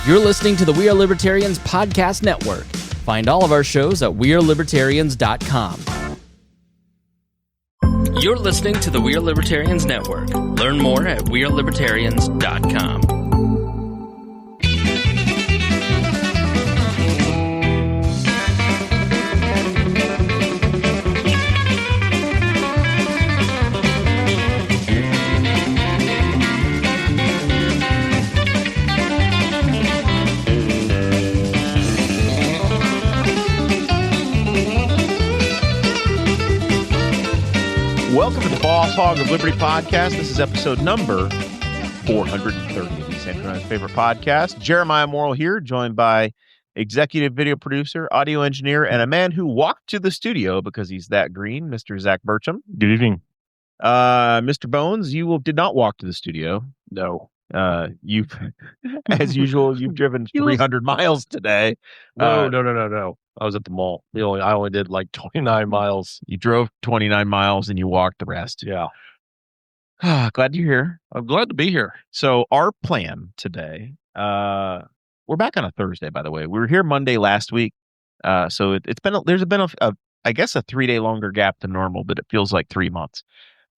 You're listening to the We Are Libertarians Podcast Network. Find all of our shows at wearelibertarians.com. You're listening to the We Are Libertarians Network. Learn more at wearelibertarians.com. Welcome to the Boss Hog of Liberty podcast. This is episode number 430 of the Campground's favorite podcast. Jeremiah Morrell here, joined by executive video producer, audio engineer, and a man who walked to the studio because he's that green, Mr. Zach Burcham. Good evening. Mr. Bones, you did not walk to the studio. No. You've, as usual, you've driven 300 miles today. No. I was at the mall. I only did like 29 miles. You drove 29 miles and you walked the rest. Yeah. Glad you're here. I'm glad to be here. So our plan today, we're back on a Thursday, by the way. We were here Monday last week. So there's been a 3-day longer gap than normal, but it feels like 3 months.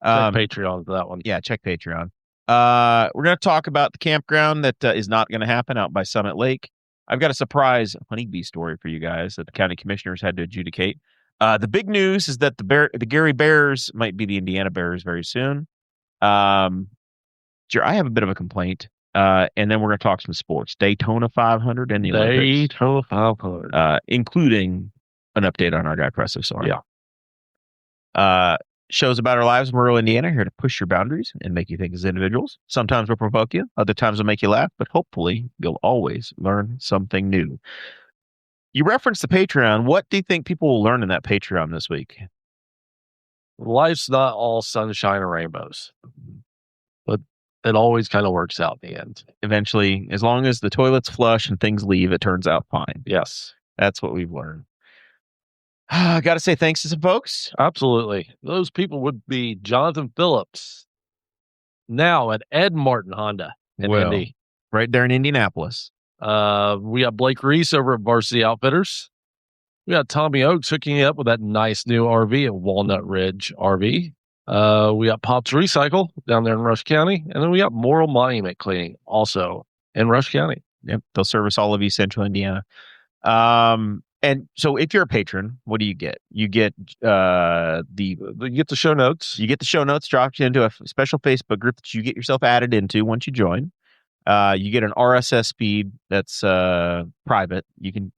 Check Patreon for that one. Yeah, check Patreon. We're going to talk about the campground that is not going to happen out by Summit Lake. I've got a surprise honeybee story for you guys that the county commissioners had to adjudicate. The big news is that the Gary Bears might be the Indiana Bears very soon. I have a bit of a complaint. And then we're going to talk some sports. Daytona 500 and the Olympics. Daytona 500. Including an update on our guy, Presley Sorah. Yeah. Shows about our lives in rural Indiana, here to push your boundaries and make you think as individuals. Sometimes we'll provoke you, other times we'll make you laugh, but hopefully you'll always learn something new. You referenced the Patreon. What do you think people will learn in that Patreon this week? Life's not all sunshine and rainbows, but it always kind of works out in the end. Eventually, as long as the toilet's flush and things leave, it turns out fine. Yes. That's what we've learned. I got to say thanks to some folks. Absolutely. Those people would be Jonathan Phillips, now at Ed Martin Honda in Indy. Right there in Indianapolis. We got Blake Reese over at Varsity Outfitters. We got Tommy Oakes hooking you up with that nice new RV at Walnut Ridge RV. We got Pops Recycle down there in Rush County. And then we got Morrell Monument Cleaning also in Rush County. Yep. They'll service all of East Central Indiana. And so if you're a patron, what do you get? You get you get the show notes. You get the show notes dropped into a special Facebook group that you get yourself added into once you join. You get an RSS feed that's private. You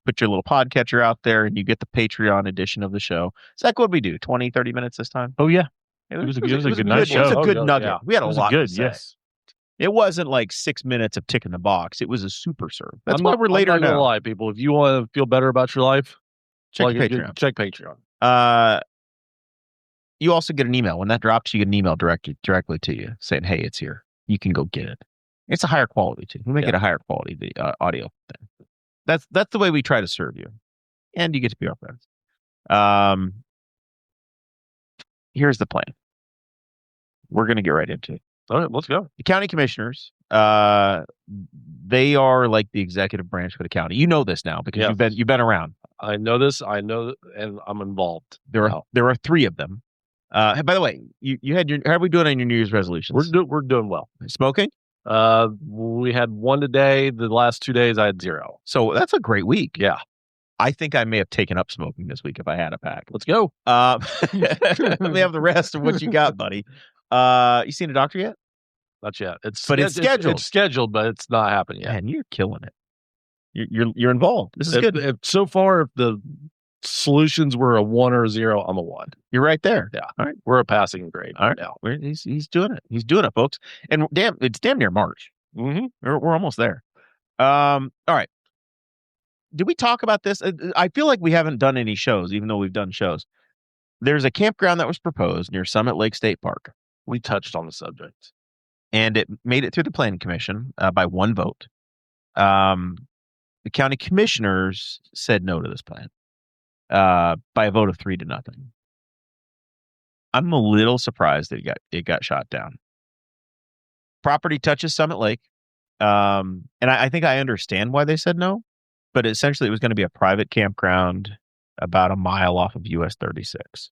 put your little podcatcher out there and you get the Patreon edition of the show. Zach, what did we do? 20, 30 minutes this time? Oh, yeah. It was a good nice show. It was a good nugget. Yeah. We had a lot to say. Yes. It wasn't like 6 minutes of ticking the box. It was a super serve. That's why we're later now. I'm not gonna lie, people. If you want to feel better about your life, check Patreon. Check Patreon. You also get an email. When that drops, you get an email directly to you saying, hey, it's here. You can go get it. It's a higher quality, too. We make it a higher quality audio thing. That's the way we try to serve you. And you get to be our friends. Here's the plan. We're going to get right into it. All right, let's go. The county commissioners, they are like the executive branch for the county. You know this now because you've been around. I know this. I know, and I'm involved. There are 3 of them. By the way, you had how are we doing on your New Year's resolutions? We're doing well. Smoking? We had 1 today. The last 2 days I had 0. So that's a great week. Yeah. I think I may have taken up smoking this week if I had a pack. Let's go. Let me have the rest of what you got, buddy. You seen a doctor yet? Not yet. It's scheduled. It's scheduled, but it's not happened yet. Man, you're killing it. You're involved. This is good. So far, if the solutions were a 1 or a 0, I'm a 1. You're right there. Yeah. All right. We're a passing grade. All right. Now. He's doing it. He's doing it, folks. And it's damn near March. Mm-hmm. We're almost there. All right. Did we talk about this? I feel like we haven't done any shows, even though we've done shows. There's a campground that was proposed near Summit Lake State Park. We touched on the subject. And it made it through the planning commission by 1 vote. The county commissioners said no to this plan by a vote of 3-0. I'm a little surprised that it got shot down. Property touches Summit Lake. And I think I understand why they said no, but essentially it was going to be a private campground about a mile off of US 36.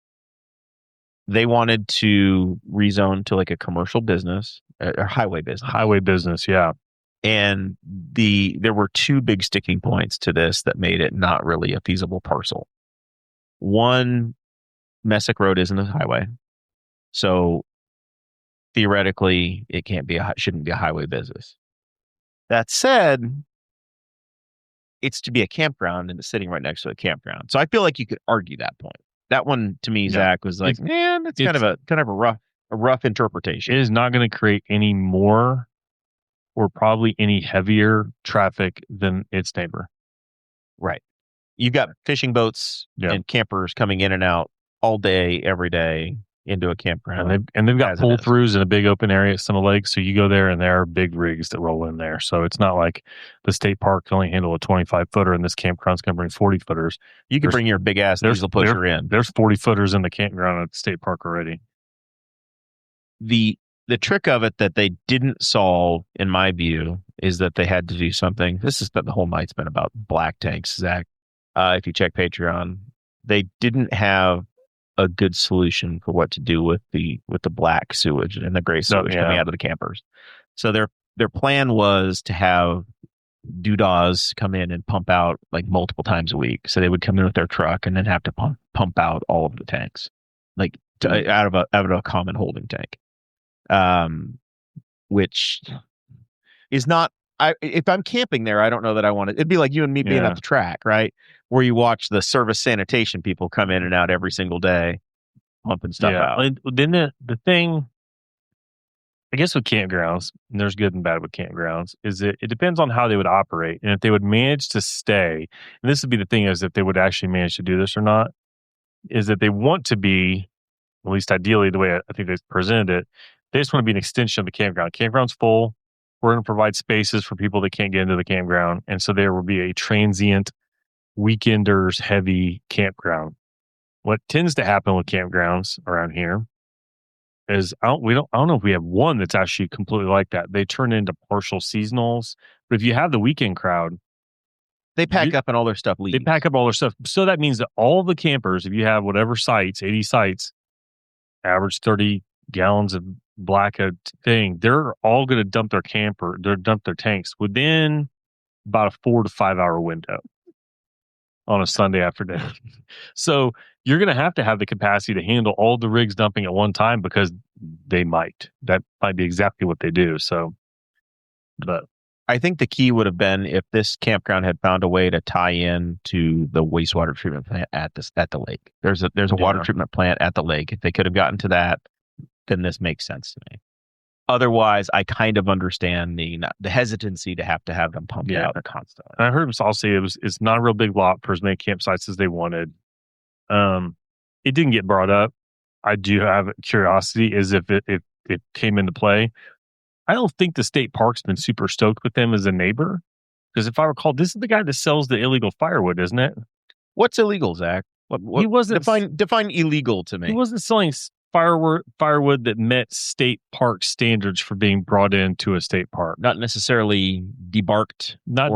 They wanted to rezone to like a commercial business or highway business. Highway business, yeah. And there were two big sticking points to this that made it not really a feasible parcel. One, Messick Road isn't a highway, so theoretically it shouldn't be a highway business. That said, it's to be a campground and it's sitting right next to a campground. So I feel like you could argue that point. That one to me, Zach, was like, man, it's kind of a rough interpretation. It is not going to create any more or probably any heavier traffic than its neighbor. Right. You've got fishing boats and campers coming in and out all day, every day into a campground. And they've got pull-throughs in a big open area at Summit Lake. So you go there and there are big rigs that roll in there. So it's not like the state park can only handle a 25-footer and this campground's going to bring 40-footers. You can bring your big-ass diesel pusher in. There's 40-footers in the campground at the state park already. The trick of it that they didn't solve, in my view, is that they had to do something. The whole night's been about black tanks, Zach. If you check Patreon, they didn't have a good solution for what to do with the black sewage and the gray sewage coming out of the campers. So their plan was to have doodahs come in and pump out like multiple times a week. So they would come in with their truck and then have to pump out all of the tanks, like out of a common holding tank. Which is not. If I'm camping there, I don't know that I want it. It'd be like you and me being at the track, right? Where you watch the service sanitation people come in and out every single day, pumping stuff out. Then the thing, I guess, with campgrounds, and there's good and bad with campgrounds, is that it depends on how they would operate. And if they would manage to stay, and this would be the thing, is if they would actually manage to do this or not, is that they want to be, at least ideally, the way I think they presented it, they just want to be an extension of the campground. Campground's full. We're going to provide spaces for people that can't get into the campground. And so there will be a transient, weekenders heavy campground. What tends to happen with campgrounds around here is I don't know if we have one that's actually completely like that. They turn into partial seasonals. But if you have the weekend crowd, they pack up and all their stuff leaves. They pack up all their stuff. So that means that all the campers, if you have whatever sites, 80 sites, average 30 gallons of black thing, they're all going to dump their tanks within about a 4 to 5 hour window on a Sunday afternoon. So you're going to have the capacity to handle all the rigs dumping at one time, because that might be exactly what they do. So, but I think the key would have been if this campground had found a way to tie in to the wastewater treatment plant at the lake. There's a water treatment plant at the lake. If they could have gotten to that, then this makes sense to me. Otherwise, I kind of understand the hesitancy to have them pumped out constantly. And I heard them all say it's not a real big lot for as many campsites as they wanted. It didn't get brought up. I do have curiosity as if it came into play. I don't think the state park's been super stoked with them as a neighbor, because if I recall, this is the guy that sells the illegal firewood, isn't it? What's illegal, Zach? What he wasn't define illegal to me. He wasn't selling firewood that met state park standards for being brought into a state park. Not necessarily debarked, not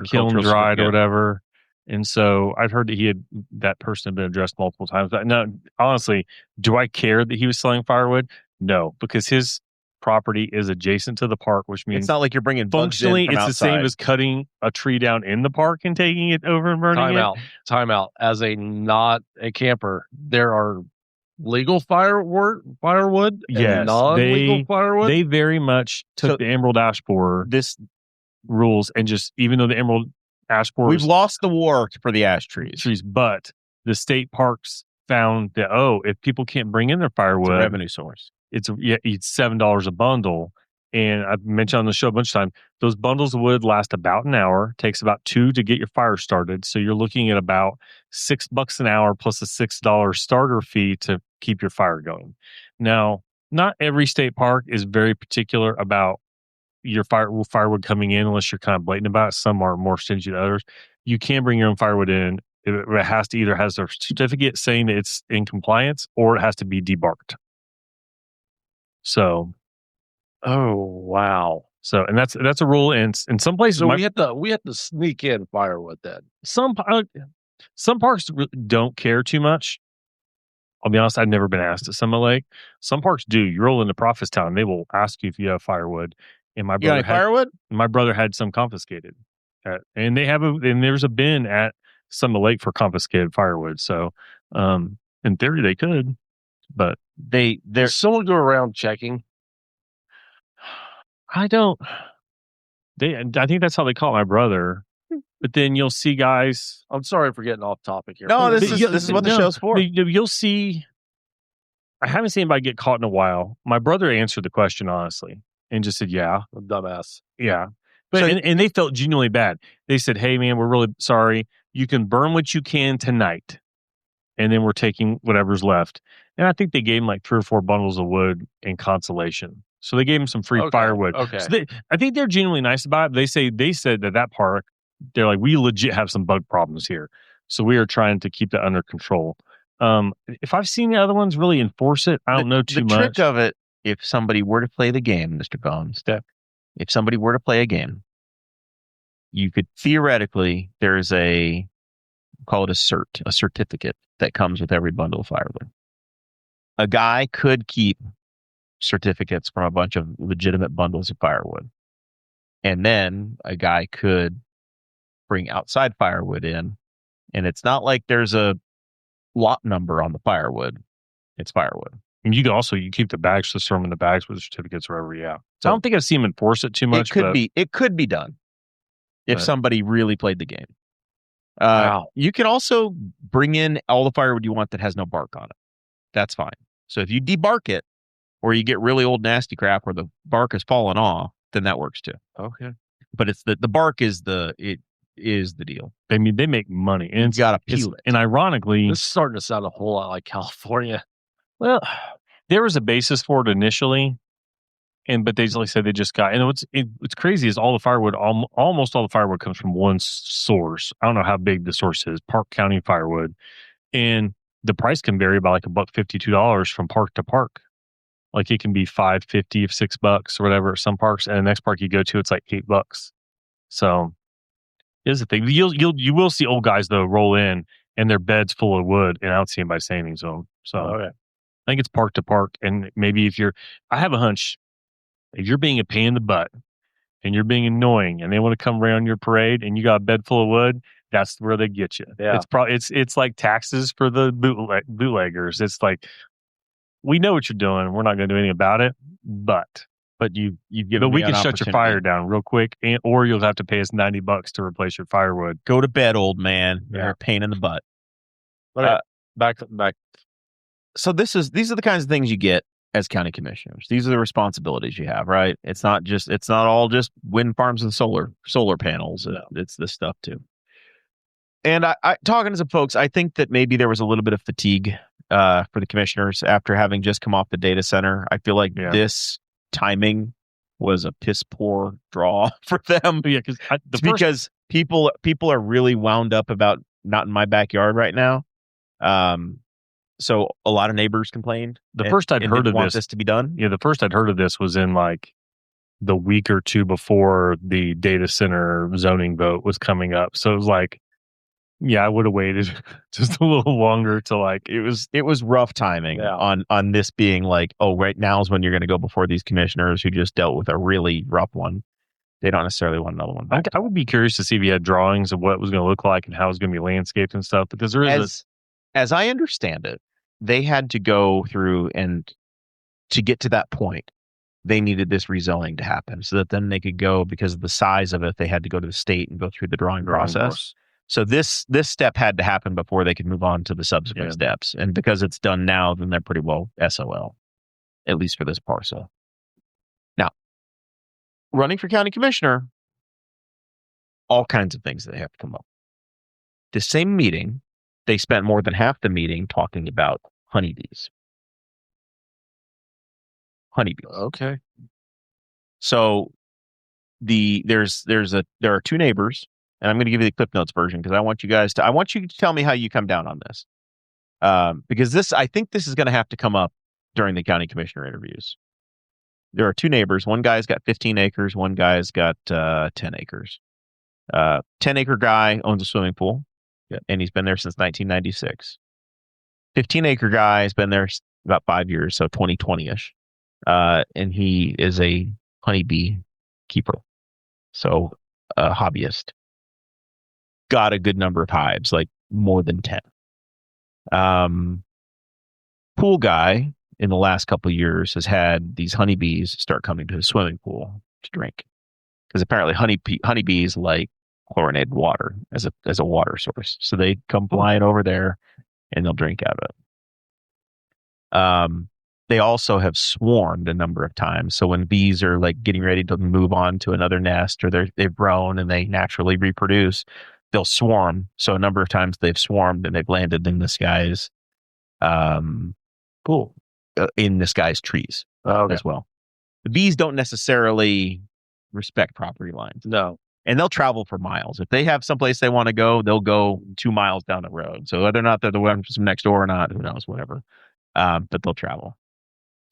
kiln dried or whatever. And so I've heard that that person had been addressed multiple times. But no, honestly, do I care that he was selling firewood? No, because his property is adjacent to the park, which means it's not like you're bringing bugs in from it's outside. The same as cutting a tree down in the park and taking it over and burning it. Time out. As not a camper, there are legal firewood and non-legal firewood. They very much took the Emerald Ash Borer rules, and just, even though the Emerald Ash Borer, we've lost the war for the ash trees, but the state parks found that if people can't bring in their firewood, it's a revenue source. It's $7 a bundle. And I've mentioned on the show a bunch of times, those bundles of wood last about an hour, takes about 2 to get your fire started. So you're looking at about $6 an hour plus a $6 starter fee to keep your fire going. Now, not every state park is very particular about your firewood coming in unless you're kind of blatant about it. Some are more stingy than others. You can bring your own firewood in. It has to either has a certificate saying that it's in compliance, or it has to be debarked. So, oh wow! So, and that's a rule in some places. So we had to sneak in firewood then. Some parks don't care too much. I'll be honest, I've never been asked at Summit Lake. Some parks do. You roll into Prophetstown, they will ask you if you have firewood. And You got any firewood? my brother had some confiscated, and there's a bin at Summit Lake for confiscated firewood. So, in theory, they could, but There's someone go around checking. I don't. I think that's how they call it my brother. But then you'll see guys. I'm sorry for getting off topic here. No, this is what the show's for. You'll see. I haven't seen anybody get caught in a while. My brother answered the question honestly and just said, "Yeah, I'm a dumbass." yeah." But and they felt genuinely bad. They said, "Hey, man, we're really sorry. You can burn what you can tonight, and then we're taking whatever's left." And I think they gave him like 3 or 4 bundles of wood in consolation. So they gave him some free firewood. Okay. So I think they're genuinely nice about it. They said that park, they're like, we legit have some bug problems here. So we are trying to keep that under control. If I've seen the other ones really enforce it, I don't know too much. The trick of it, if somebody were to play the game, Mr. Bones, if somebody were to play a game, you could theoretically, there's call it a certificate that comes with every bundle of firewood. A guy could keep certificates from a bunch of legitimate bundles of firewood. And then a guy could bring outside firewood in. And it's not like there's a lot number on the firewood. It's firewood. And you keep the bags, just throw them in the bags with the certificates wherever. Yeah. So I don't think I've seen them enforce it too much. It could be done if somebody really played the game. Wow. You can also bring in all the firewood you want that has no bark on it. That's fine. So if you debark it, or you get really old nasty crap where the bark has fallen off, then that works too. Okay. But it's the bark is the deal. I mean, they make money, and you gotta peel it. And ironically, This is starting to sound a whole lot like California. well, there was a basis for it initially, but they like said they just got. And what's crazy is all the firewood, almost all the firewood comes from one source. I don't know how big the source is, Park County Firewood, and the price can vary by like $1.52 from park to park. Like it can be $5.50, $6 or whatever at some parks, and the next park you go to, it's like $8. So here's the thing: you will see old guys though roll in, and their bed's full of wood, and I don't see anybody saying anything to them. So I think it's park to park, and maybe I have a hunch, if you're being a pain in the butt and you're being annoying, and they want to come around your parade, and you got a bed full of wood, that's where they get you. Yeah. It's like taxes for the bootleggers. It's like, we know what you're doing. We're not going to do anything about it, but you've given me we can an shut your opportunity. fire down real quick, or you'll have to pay us $90 to replace your firewood. Go to bed, old man. Yeah. You're a pain in the butt. Back. So these are the kinds of things you get as county commissioners. These are the responsibilities you have, right? It's not all just wind farms and solar panels. It's this stuff too. And I talking to some folks, I think that maybe there was a little bit of fatigue for the commissioners after having just come off the data center. I feel like this timing was a piss poor draw for them. Yeah, because people are really wound up about not in my backyard right now. So a lot of neighbors complained. The first I'd heard of this to be done. Yeah, the first I'd heard of this was in like the week or two before the data center zoning vote was coming up. So it was like, yeah, I would have waited just a little longer to like. It was rough timing on this being like, oh, right now is when you're going to go before these commissioners who just dealt with a really rough one. They don't necessarily want another one back. I would be curious to see if you had drawings of what it was going to look like and how it was going to be landscaped and stuff, because there is as I understand it, they had to go through, and to get to that point, they needed this rezoning to happen so that then they could go, because of the size of it, they had to go to the state and go through the drawing process. So this step had to happen before they could move on to the subsequent steps. And because it's done now, then they're pretty well SOL, at least for this parcel. Now, running for county commissioner, all kinds of things that they have to come up. The same meeting, they spent more than half the meeting talking about honeybees. Okay. So there are 2 neighbors. And I'm going to give you the Clip Notes version because I want you to tell me how you come down on this. Because I think this is going to have to come up during the county commissioner interviews. there are two neighbors. One guy's got 15 acres. One guy's got 10 acres. 10-acre guy owns a swimming pool, and he's been there since 1996. 15-acre guy has been there about 5 years, so 2020-ish. And he is a honeybee keeper, so a hobbyist. Got a good number of hives, like more than 10. Pool guy in the last couple of years has had these honeybees start coming to his swimming pool to drink, because apparently honeybees like chlorinated water as a water source, so they come flying over there and they'll drink out of it. They also have swarmed a number of times. So when bees are like getting ready to move on to another nest, or they've grown and they naturally reproduce, they'll swarm. So a number of times they've swarmed and they've landed in this guy's pool, in this guy's trees as well. The bees don't necessarily respect property lines. No. And they'll travel for miles. If they have someplace they want to go, they'll go 2 miles down the road. So whether or not they're the ones from next door or not, who knows, whatever. But they'll travel.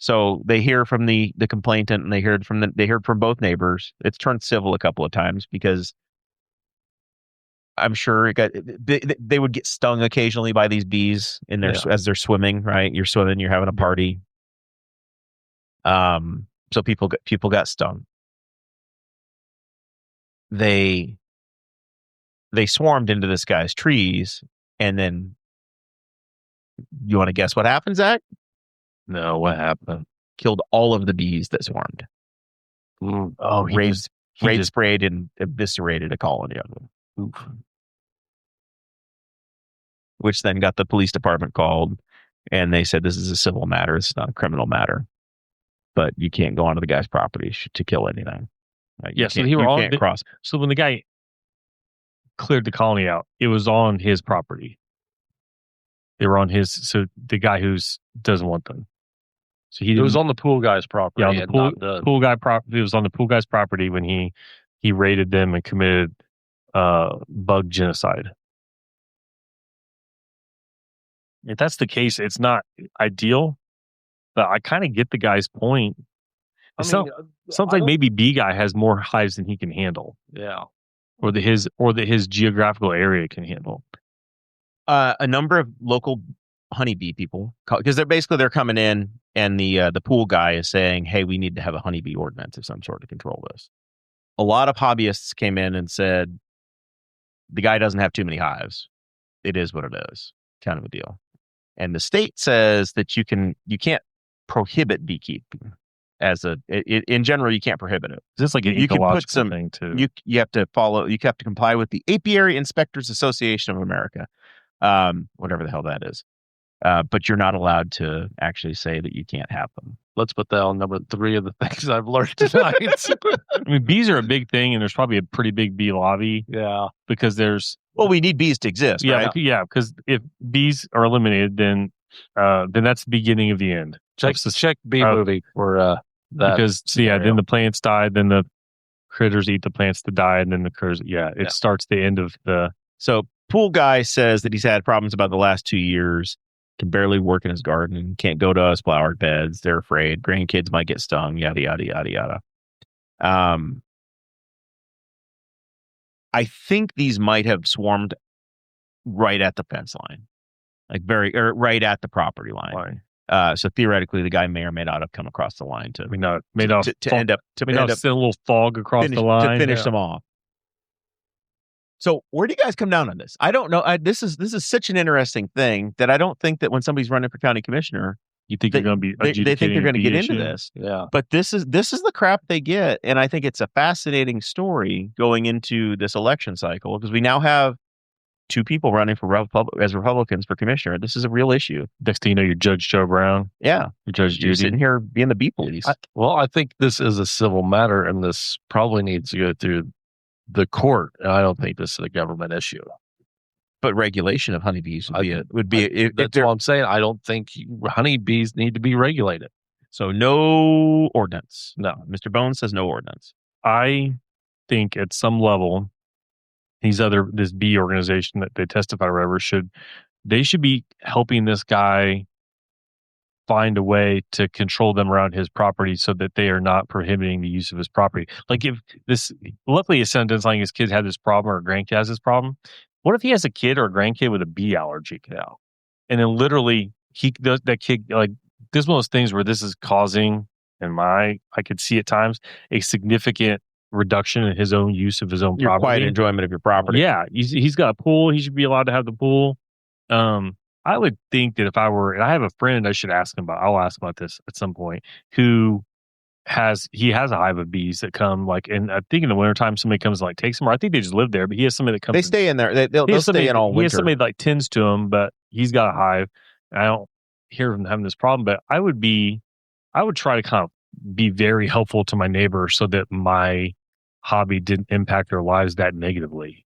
So they hear from the complainant, and they heard from both neighbors. It's turned civil a couple of times because I'm sure they would get stung occasionally by these bees in their as they're swimming. Right, you're swimming, you're having a party. So people got stung. They swarmed into this guy's trees, and then you want to guess what happened, Zach? No, what happened? Killed all of the bees that swarmed. Oh, Raid sprayed and eviscerated a colony of them. Oof. Which then got the police department called, and they said, this is a civil matter. It's not a criminal matter. But you can't go onto the guy's property to kill anything. Yeah, so you can't cross. So when the guy cleared the colony out, it was on his property. They were on his, so the guy doesn't want them. So it was on the pool guy's property. Yeah, pool guy property. It was on the pool guy's property when he raided them and committed bug genocide. If that's the case, it's not ideal, but I kind of get the guy's point. Sounds like maybe B guy has more hives than he can handle. Yeah, or that his geographical area can handle. A number of local honeybee people, because they're coming in, and the pool guy is saying, hey, we need to have a honeybee ordinance of some sort to control this. A lot of hobbyists came in and said, the guy doesn't have too many hives. It is what it is, kind of a deal. And the state says that you can't prohibit beekeeping. In general, you can't prohibit it. Is this like an ecological thing too? You have to comply with the Apiary Inspectors Association of America. Whatever the hell that is. But you're not allowed to actually say that you can't have them. Let's put that on number 3 of the things I've learned tonight. I mean, bees are a big thing, and there's probably a pretty big bee lobby. Yeah. Because we need bees to exist, right? Yeah, because if bees are eliminated, then that's the beginning of the end. Check bee movie for that. Because, then the plants die, then the critters eat the plants to die, and then the critters, it starts the end of the... So, pool guy says that he's had problems about the last 2 years, can barely work in his garden, can't go to his flower beds, they're afraid, grandkids might get stung, yada, yada, yada, yada. I think these might have swarmed right at the fence line, right at the property line. So theoretically, the guy may or may not have come across the line to end up send a little fog across the line to finish them off. So where do you guys come down on this? I don't know. This is such an interesting thing that I don't think that when somebody's running for county commissioner, you think you're going to be they think they're going to get into this. Yeah. But this is the crap they get, and I think it's a fascinating story going into this election cycle, because we now have 2 people running as Republicans for commissioner. This is a real issue. Next thing you know, you're Judge Joe Brown. Yeah, you're Judge Judy. Sitting here being the bee police. I think this is a civil matter, and this probably needs to go through the court, and I don't think this is a government issue. But regulation of honeybees would be. That's what I'm saying. I don't think honeybees need to be regulated. So no ordinance. No, Mr. Bones says no ordinance. I think at some level, this bee organization that they testify or whatever should be helping this guy find a way to control them around his property so that they are not prohibiting the use of his property. Like if this, luckily his son doesn't like his kid had this problem or a grandkid has this problem. What if he has a kid or a grandkid with a bee allergy now? And then literally that kid, like this is one of those things where this is causing, I could see at times, a significant reduction in his own use of his own Your property. quiet enjoyment of your property. Yeah. He's got a pool. He should be allowed to have the pool. I would think that if I were, and I have a friend I should ask him about, I'll ask about this at some point, who has a hive of bees that come, like, and I think in the wintertime somebody comes and like takes them, or I think they just live there, but he has somebody that comes. They stay in there. They'll stay in all winter. He has somebody that like tends to them, but he's got a hive. I don't hear of him having this problem, but I would try to kind of be very helpful to my neighbor so that my hobby didn't impact their lives that negatively.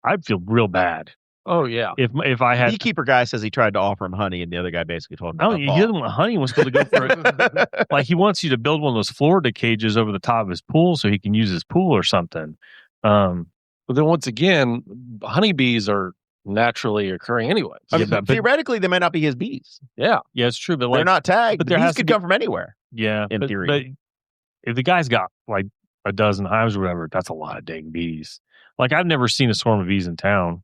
I'd feel real bad. Oh yeah. If I had, the beekeeper guy says he tried to offer him honey, and the other guy basically told him. No, he doesn't want honey. He wants to go for it. Like he wants you to build one of those Florida cages over the top of his pool so he can use his pool or something. But then once again, honeybees are naturally occurring anyway. I mean, theoretically, they might not be his bees. Yeah, it's true, but like, they're not tagged. But there bees could come from anywhere. Yeah, in theory. But if the guy's got like a dozen hives or whatever, that's a lot of dang bees. Like I've never seen a swarm of bees in town.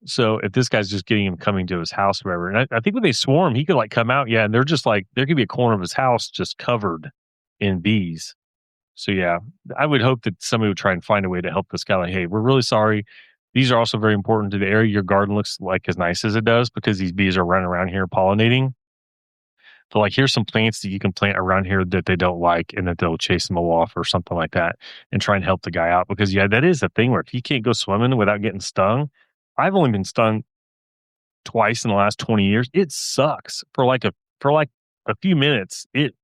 So if this guy's just getting him coming to his house or whatever, and I think when they swarm, he could like come out, and they're just like, there could be a corner of his house just covered in bees. So yeah, I would hope that somebody would try and find a way to help this guy. Like, hey, we're really sorry. These are also very important to the area. Your garden looks like as nice as it does because these bees are running around here pollinating. So like, here's some plants that you can plant around here that they don't like and that they'll chase them off or something like that, and try and help the guy out. Because yeah, that is a thing where if he can't go swimming without getting stung, I've only been stung twice in the last 20 years. It sucks for like a few minutes. It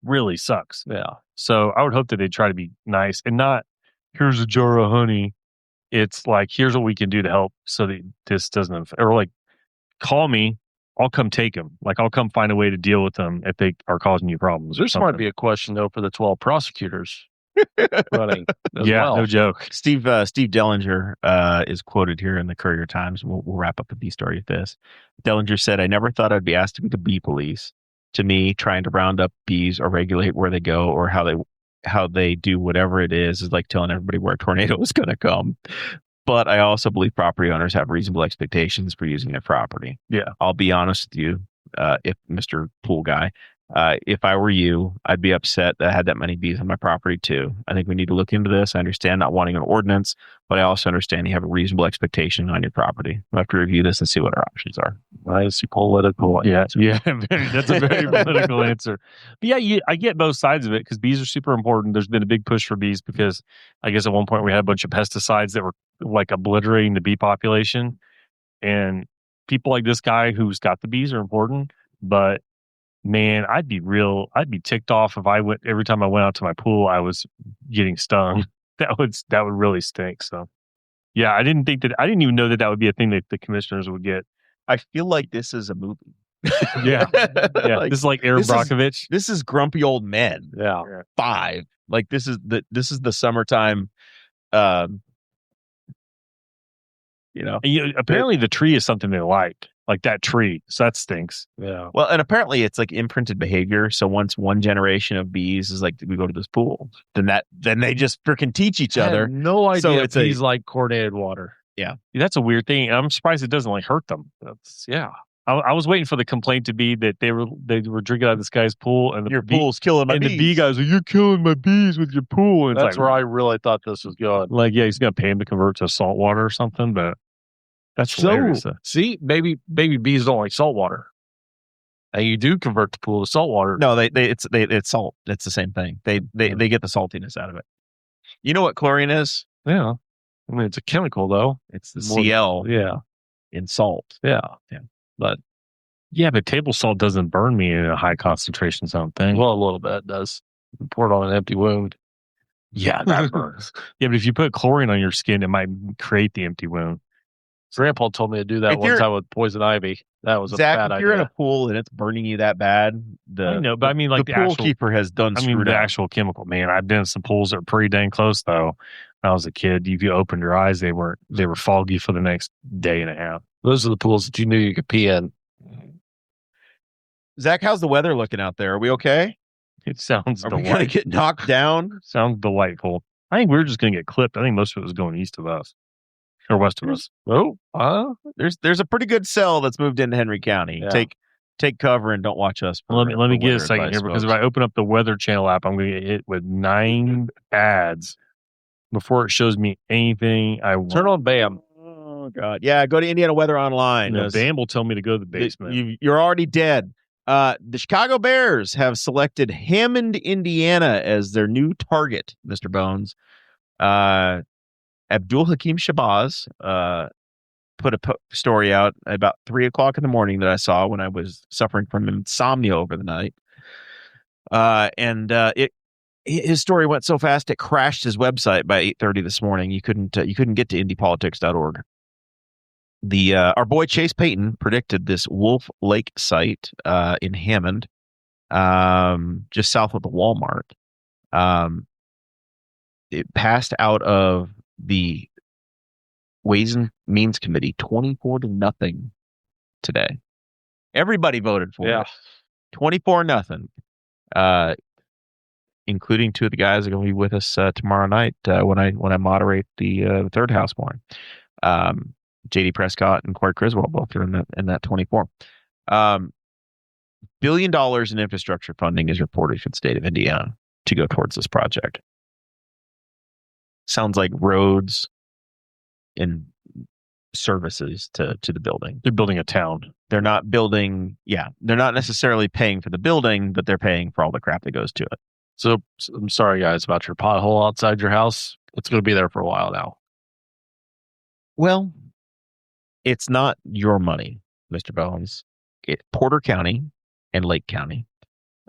really sucks. Yeah. So I would hope that they try to be nice and not, here's a jar of honey. It's like, here's what we can do to help so that this doesn't, or like, call me. I'll come take them. Like, I'll come find a way to deal with them if they are causing you problems. This might be a question though for the 12 prosecutors. Running well. No joke. Steve Dellinger is quoted here in the Courier Times. We'll wrap up the bee story with this. Dellinger said, "I never thought I'd be asked to be the bee police. To me, trying to round up bees or regulate where they go or how they do whatever it is like telling everybody where a tornado is going to come. But I also believe property owners have reasonable expectations for using their property. Yeah, I'll be honest with you, if Mr. Pool Guy." If I were you, I'd be upset that I had that many bees on my property too. I think we need to look into this. I understand not wanting an ordinance, but I also understand you have a reasonable expectation on your property. We'll have to review this and see what our options are. Nice political. Yeah. That's a very political answer. But yeah, I get both sides of it because bees are super important. There's been a big push for bees because I guess at one point we had a bunch of pesticides that were like obliterating the bee population. And people like this guy who's got the bees are important, but man, I'd be ticked off if every time I went out to my pool, I was getting stung. That would really stink. So yeah, I didn't even know that would be a thing that the commissioners would get. I feel like this is a movie. Yeah. Like, this is like Aaron Brockovich. This is Grumpy Old Men. Yeah. 5. Like this is the summertime. Apparently the tree is something they like that tree. So that stinks. Yeah. Well, and apparently it's like imprinted behavior. So once one generation of bees is like, we go to this pool, then they just freaking teach each other. No idea. So it's bees like chlorinated water. Yeah. That's a weird thing. I'm surprised it doesn't like hurt them. I was waiting for the complaint to be that they were drinking out of this guy's pool and your pool's killing my bees. And the bee guys are, you're killing my bees with your pool. And that's where I really thought this was going. Like, yeah, he's gonna pay him to convert to salt water or something, but that's hilarious. See, maybe bees don't like salt water. And you do convert the pool to salt water. No, it's salt. It's the same thing. They get the saltiness out of it. You know what chlorine is? Yeah. I mean, it's a chemical though. It's the Cl. Yeah. In salt. Yeah. But table salt doesn't burn me in a high concentration, I don't think. Well, a little bit does. Pour it on an empty wound. Yeah, that burns. Yeah, but if you put chlorine on your skin, it might create the empty wound. Grandpa told me to do that one time with poison ivy. That was a bad idea. If you're in a pool and it's burning you that bad, I know, but I mean, like the pool keeper has done. The actual chemical, man. I've been in some pools that are pretty dang close though. When I was a kid, if you opened your eyes, they were foggy for the next day and a half. Those are the pools that you knew you could pee in. Zach, how's the weather looking out there? Are we okay? It sounds Are we going to delightful. get knocked down? Sounds delightful. I think we're just going to get clipped. I think most of it was going east of us or west of us. There's a pretty good cell that's moved into Henry County. Yeah. Take cover and don't watch us. Let me get a weather second advice, here, because if folks. I open up the Weather Channel app, I'm going to get hit with 9 ads before it shows me anything I want. Turn on BAM. Oh God, yeah. Go to Indiana Weather Online. BAM will tell me to go to the basement. You're already dead. The Chicago Bears have selected Hammond, Indiana, as their new target. Mr. Bones, Abdul Hakim Shabazz put a story out about 3:00 in the morning that I saw when I was suffering from insomnia over the night. His story went so fast it crashed his website by 8:30 this morning. You couldn't get to indypolitics.org. Our boy Chase Payton predicted this Wolf Lake site in Hammond, just south of the Walmart. It passed out of the Ways and Means Committee 24-0 today. Everybody voted for it. 24-0. Including 2 of the guys that are going to be with us tomorrow night when I moderate the third house morning. JD Prescott and Corey Criswell both are in that 24. $1 billion in infrastructure funding is reported for the state of Indiana to go towards this project. Sounds like roads and services to the building. They're building a town. They're not necessarily paying for the building, but they're paying for all the crap that goes to it. So I'm sorry, guys, about your pothole outside your house. It's going to be there for a while now. Well, it's not your money, Mr. Bones. Porter County and Lake County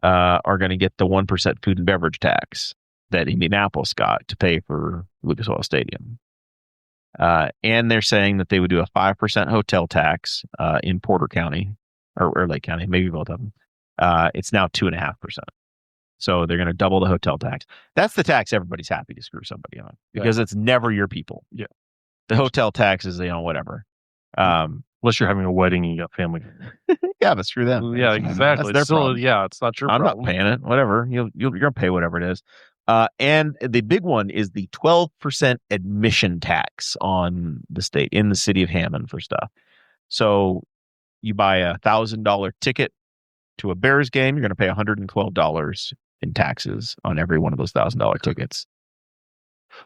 are going to get the 1% food and beverage tax that Indianapolis got to pay for Lucas Oil Stadium. And they're saying that they would do a 5% hotel tax in Porter County or Lake County, maybe both of them. It's now 2.5%. So they're going to double the hotel tax. That's the tax everybody's happy to screw somebody on because it's never your people. Yeah. The hotel tax is, whatever. Unless you're having a wedding and you got family. Yeah, but screw them. Yeah, exactly. That's their problem. It's not your I'm problem. not paying it. Whatever. You're going to pay whatever it is. And the big one is the 12% admission tax on the state in the city of Hammond for stuff. So you buy a $1,000 ticket to a Bears game, you're going to pay $112 in taxes on every one of those $1,000 tickets.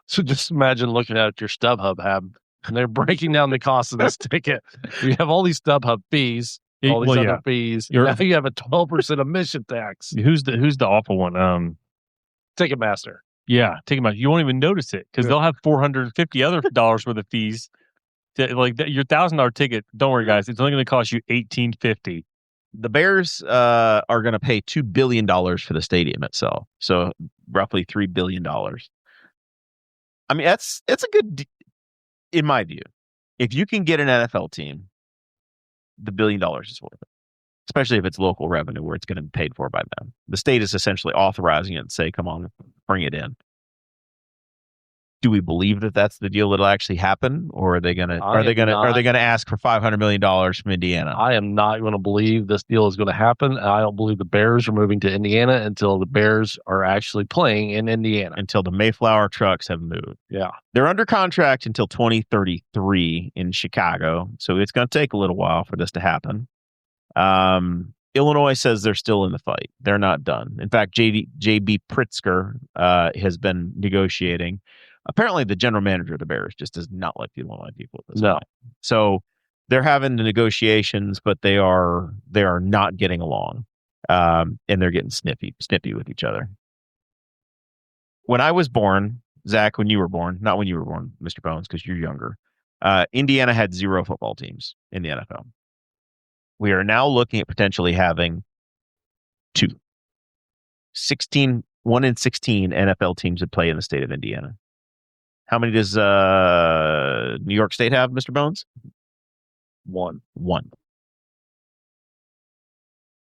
So just imagine looking at your StubHub app, and they're breaking down the cost of this ticket. You have all these StubHub fees, all these other fees. Now you have a 12% admission tax. Who's the awful one? Ticketmaster. Yeah, Ticketmaster. You won't even notice it because they'll have $450 other dollars worth of fees. Like your $1,000 ticket. Don't worry, guys. It's only going to cost you $1,850. The Bears are going to pay $2 billion for the stadium itself. So roughly $3 billion. I mean, it's a good, in my view. If you can get an NFL team, the $1 billion is worth it. Especially if it's local revenue where it's going to be paid for by them. The state is essentially authorizing it and say, come on, bring it in. Do we believe that that's the deal that'll actually happen, or are they going to ask for $500 million from Indiana? I am not going to believe this deal is going to happen. And I don't believe the Bears are moving to Indiana until the Bears are actually playing in Indiana. Until the Mayflower trucks have moved. Yeah. They're under contract until 2033 in Chicago, so it's going to take a little while for this to happen. Illinois says they're still in the fight. They're not done. In fact, J.B. Pritzker has been negotiating. Apparently, the general manager of the Bears just does not like the Illinois people at this point. So they're having the negotiations, but they are not getting along, and they're getting snippy with each other. When I was born, Zach, when you were born, not when you were born, Mr. Bones, because you're younger, Indiana had 0 football teams in the NFL. We are now looking at potentially having 2. 1 in 16 NFL teams that play in the state of Indiana. How many does New York State have, Mr. Bones? 1.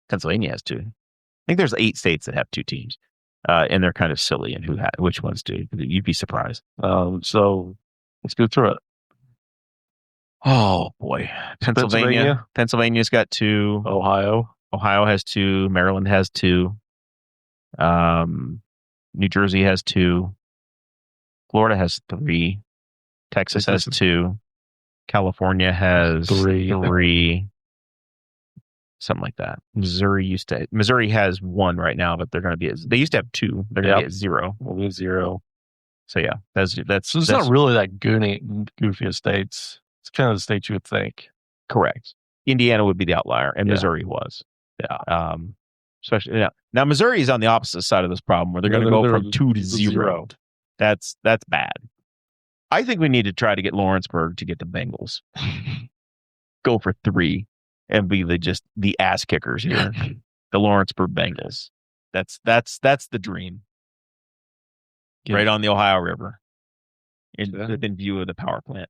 Pennsylvania has 2. I think there's 8 states that have 2 teams, and they're kind of silly in which ones do. You'd be surprised. So let's go through it. Oh boy, Pennsylvania's got 2. Ohio Ohio has 2. Maryland has 2. New Jersey has 2. Florida has 3. Texas has 2. California has 3. Something like that. Missouri has 1 right now, but they used to have 2. They're going to be at 0. We'll be 0. So yeah, that's So it's not really that goofy of states. It's kind of the states you would think. correct. Indiana would be the outlier, and Missouri was. Yeah. Especially now Missouri is on the opposite side of this problem where they're going to go from 2 to 0. That's bad. I think we need to try to get Lawrenceburg to get the Bengals. Go for 3 and be the ass kickers here. The Lawrenceburg Bengals. That's the dream. Right on the Ohio River, within view of the power plant.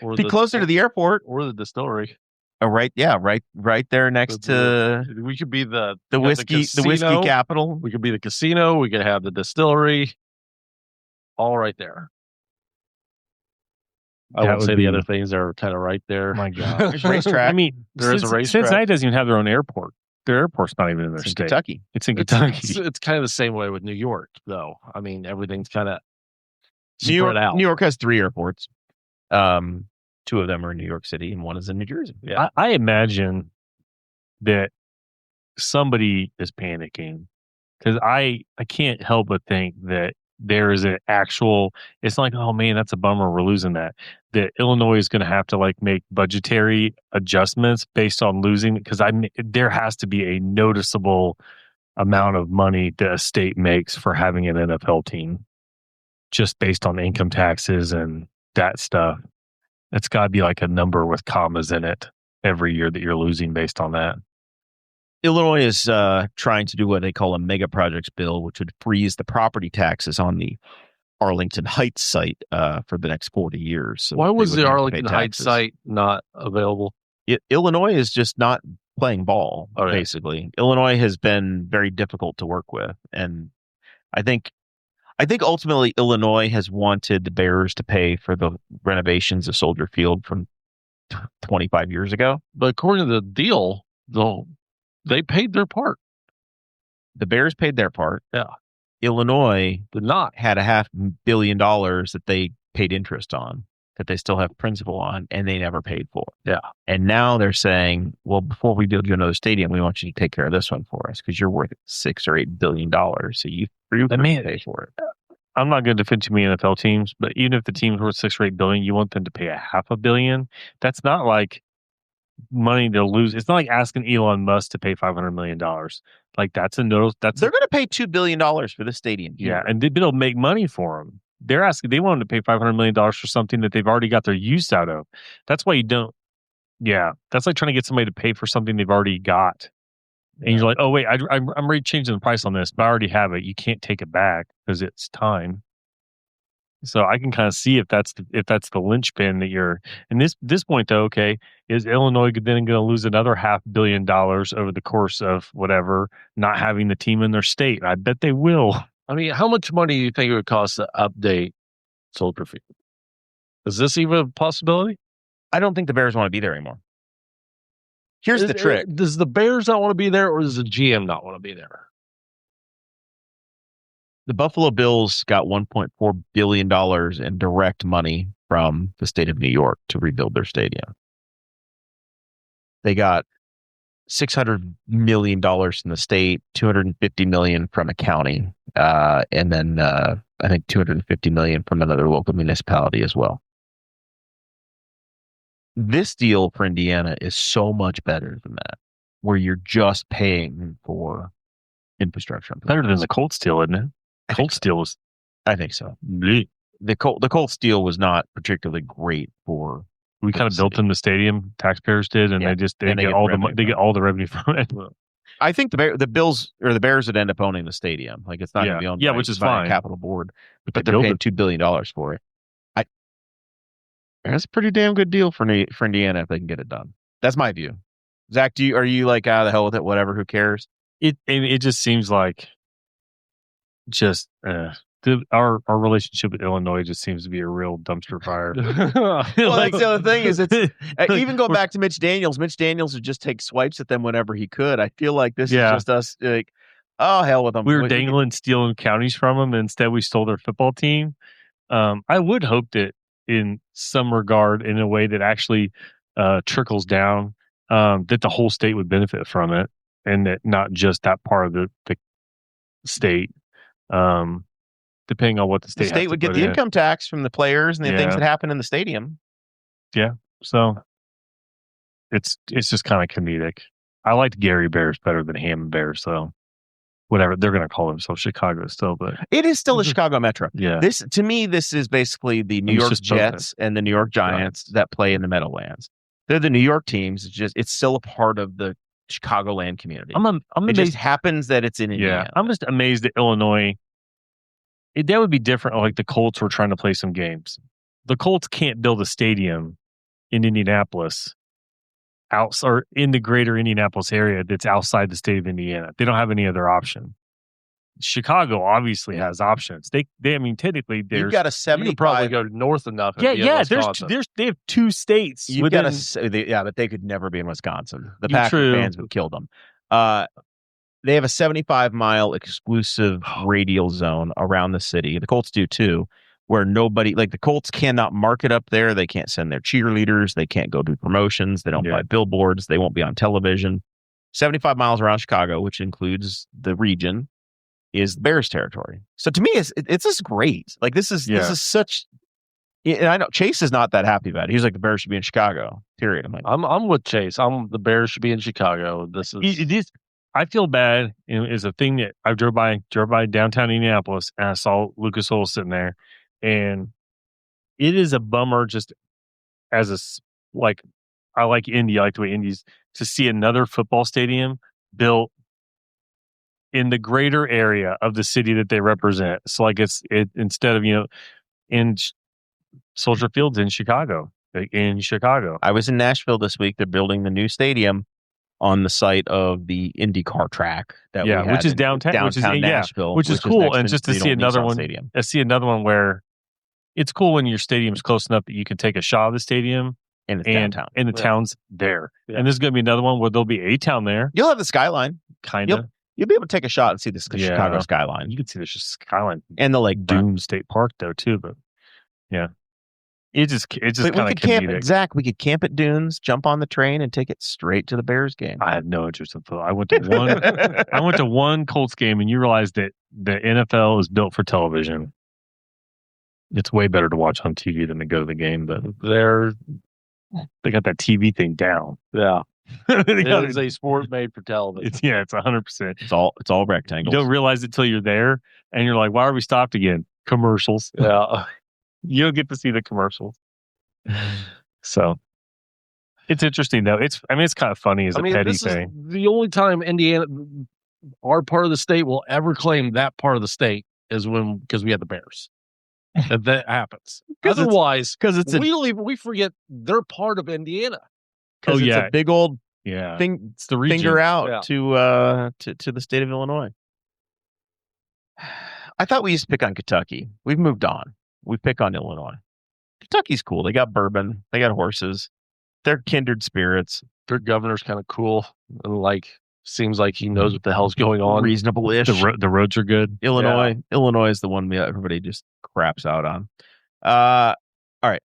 Or be closer to the airport or the distillery. Oh, right there next to. We could be the whiskey capital. We could be the casino. We could have the distillery. All right there. I won't say the other things are kind of right there. My God, there's racetrack. I mean, there is a racetrack. Cincinnati doesn't even have their own airport. Their airport's not even in their state. Kentucky. It's in Kentucky. It's kind of the same way with New York, though. I mean, everything's kind of New spread out. New York has 3 airports. 2 of them are in New York City, and 1 is in New Jersey. Yeah, I imagine that somebody is panicking because I can't help but think that there is an actual. It's not like, oh man, that's a bummer, we're losing that. That Illinois is going to have to make budgetary adjustments based on losing, because there has to be a noticeable amount of money that a state makes for having an NFL team, just based on income taxes and that stuff. It's got to be like a number with commas in it every year that you're losing based on that. Illinois is trying to do what they call a mega projects bill, which would freeze the property taxes on the Arlington Heights site for the next 40 years. So why was the Arlington Heights site not available? Illinois is just not playing ball, basically. Illinois has been very difficult to work with. And I think ultimately Illinois has wanted the Bears to pay for the renovations of Soldier Field from 25 years ago. But according to the deal, though, they paid their part. The Bears paid their part. Yeah. Illinois did not. Had $500 million that they paid interest on, that they still have principal on, and they never paid for. Yeah. And now they're saying, well, before we build you another stadium, we want you to take care of this one for us because you're worth $6 or $8 billion. So you pay for it. I'm not going to defend too many NFL teams, but even if the team's worth $6 or $8 billion, you want them to pay $500 million. That's not like money to lose. It's not like asking Elon Musk to pay $500 million. Like they're going to pay $2 billion for the stadium. Yeah, and it'll make money for them. They want them to pay $500 million for something that they've already got their use out of. That's why you don't. Yeah, that's like trying to get somebody to pay for something they've already got. And you're like, oh wait, I'm already changing the price on this, but I already have it. You can't take it back because it's time. So I can kind of see if that's the linchpin that you're. And this point though, okay, is Illinois then going to lose another $500 million over the course of whatever, not having the team in their state? I bet they will. I mean, how much money do you think it would cost to update Soldier Field? Is this even a possibility? I don't think the Bears want to be there anymore. Here's the trick. Does the Bears not want to be there, or does the GM not want to be there? The Buffalo Bills got $1.4 billion in direct money from the state of New York to rebuild their stadium. They got $600 million from the state, $250 million from a county, and then I think $250 million from another local municipality as well. This deal for Indiana is so much better than that, where you're just paying for infrastructure. Better than the Colts deal, isn't it? Colts deal was, I think so. The Colts deal was not particularly great for. We kind of built in the stadium, taxpayers did, and they get all the revenue from it. I think the Bills or the Bears would end up owning the stadium. Like it's not going to be owned by, which is fine. Capital Board, but they're paying $2 billion for it. That's a pretty damn good deal for Indiana if they can get it done. That's my view. Zach, are you like out of the hell with it? Whatever, who cares? It just seems like our relationship with Illinois just seems to be a real dumpster fire. Well, that's the other thing is even going back to Mitch Daniels would just take swipes at them whenever he could. I feel like this is just us like, oh, hell with them. We were dangling, stealing counties from them, and instead we stole their football team. I would hope that in some regard, in a way that actually trickles down, that the whole state would benefit from it, and that not just that part of the state. Depending on what the state would get the income tax from the players and the things that happen in the stadium. Yeah, so it's just kind of comedic. I liked Gary Bears better than Hammond Bears, so whatever they're going to call themselves, Chicago still, but it is still the Chicago Metro. Yeah, this is basically the New York Jets and the New York Giants that play in the Meadowlands. They're the New York teams. It's still a part of the Chicagoland community. I'm amazed. It just happens that it's in Indiana. Yeah, I'm just amazed at Illinois. That would be different. Like the Colts were trying to play some games. The Colts can't build a stadium in Indianapolis, or in the greater Indianapolis area that's outside the state of Indiana. They don't have any other option. Chicago obviously has options. They I mean, technically, you've got a 75. You could probably go north enough. Yeah. They have two states. But they could never be in Wisconsin. The Packers fans would kill them. They have a 75-mile exclusive radial zone around the city. The Colts do too, where the Colts cannot market up there. They can't send their cheerleaders. They can't go do promotions. They don't buy billboards. They won't be on television. 75 miles around Chicago, which includes the region, is the Bears territory. So to me, it's just great. Like this is such. And I know Chase is not that happy about it. He's like, the Bears should be in Chicago. Period. I'm like, I'm with Chase. The Bears should be in Chicago. It is. I feel bad. It's a thing that I drove by downtown Indianapolis, and I saw Lucas Oil sitting there, and it is a bummer. Just as I like Indy. I like the way Indy's to see another football stadium built in the greater area of the city that they represent. So instead of in Soldier Field's in Chicago. I was in Nashville this week. They're building the new stadium on the site of the IndyCar track which is downtown Nashville, which is cool. And just to see another one where it's cool when your stadium's close enough that you can take a shot of the stadium and it's downtown. And the town's there. Yeah. And there's going to be another one where there'll be a town there. You'll have the skyline. Kind of. You'll be able to take a shot and see the Chicago skyline. You can see the skyline. And the Lake Dune State Park though too, but yeah. It's just kind of comedic. Zach, we could camp at Dunes, jump on the train, and take it straight to the Bears game. I have no interest in football. I went to one Colts game, and you realize that the NFL is built for television. It's way better to watch on TV than to go to the game, but they got that TV thing down. Yeah. It is a sport made for television. It's 100%. It's all rectangles. You don't realize it till you're there, and you're like, why are we stopped again? Commercials. Yeah. You don't get to see the commercials. So it's interesting though. It's kind of funny as a petty thing. The only time Indiana, our part of the state, will ever claim that part of the state is because we have the Bears. that happens. Otherwise, we forget they're part of Indiana. It's a big old thing. It's the region. Finger out to the state of Illinois. I thought we used to pick on Kentucky. We've moved on. We pick on Illinois. Kentucky's cool. They got bourbon. They got horses. They're kindred spirits. Their governor's kind of cool. And seems like he knows what the hell's going on. Reasonable-ish. The roads are good. Illinois is the one everybody just craps out on. All right.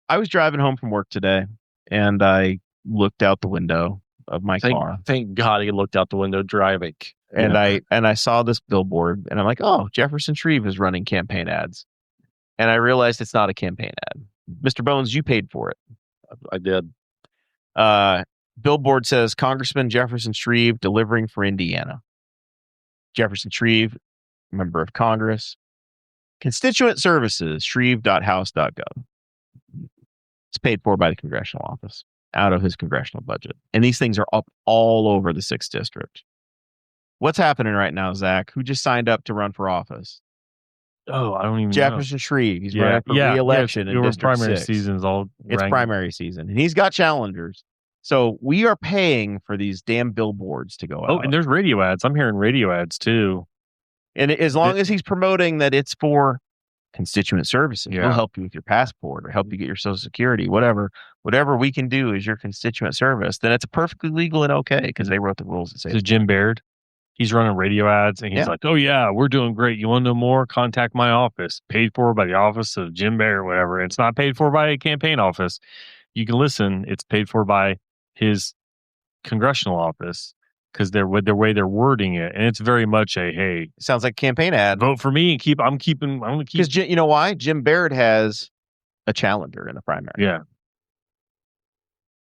I was driving home from work today, and I looked out the window of my car. Thank God he looked out the window driving. And I saw this billboard, and I'm like, oh, Jefferson Shreve is running campaign ads. And I realized it's not a campaign ad. Mr. Bones, you paid for it. I did. Billboard says, Congressman Jefferson Shreve delivering for Indiana. Jefferson Shreve, member of Congress. Constituent services, shreve.house.gov. It's paid for by the congressional office out of his congressional budget. And these things are up all over the 6th district. What's happening right now, Zach? Who just signed up to run for office? Oh, I don't even know. Jefferson Shreve. He's running for re-election in District primary 6. Season's all it's primary season. And he's got challengers. So we are paying for these damn billboards to go out. Oh, and there's radio ads. I'm hearing radio ads too. And as long as he's promoting that it's for constituent services, Yeah. we'll help you with your passport or help you get your Social Security, whatever we can do is your constituent service, then it's perfectly legal and okay because they wrote the rules that say So Jim Baird, he's running radio ads and he's Yeah. like, "Oh yeah, we're doing great. You want to know more? Contact my office. Paid for by the office of Jim Baird or whatever. It's not paid for by a campaign office. You can listen. It's paid for by his congressional office because the way they're wording it, and it's very much a hey, it sounds like a campaign ad. vote for me and I'm going to keep." Because you know why? Jim Baird has a challenger in the primary. Yeah.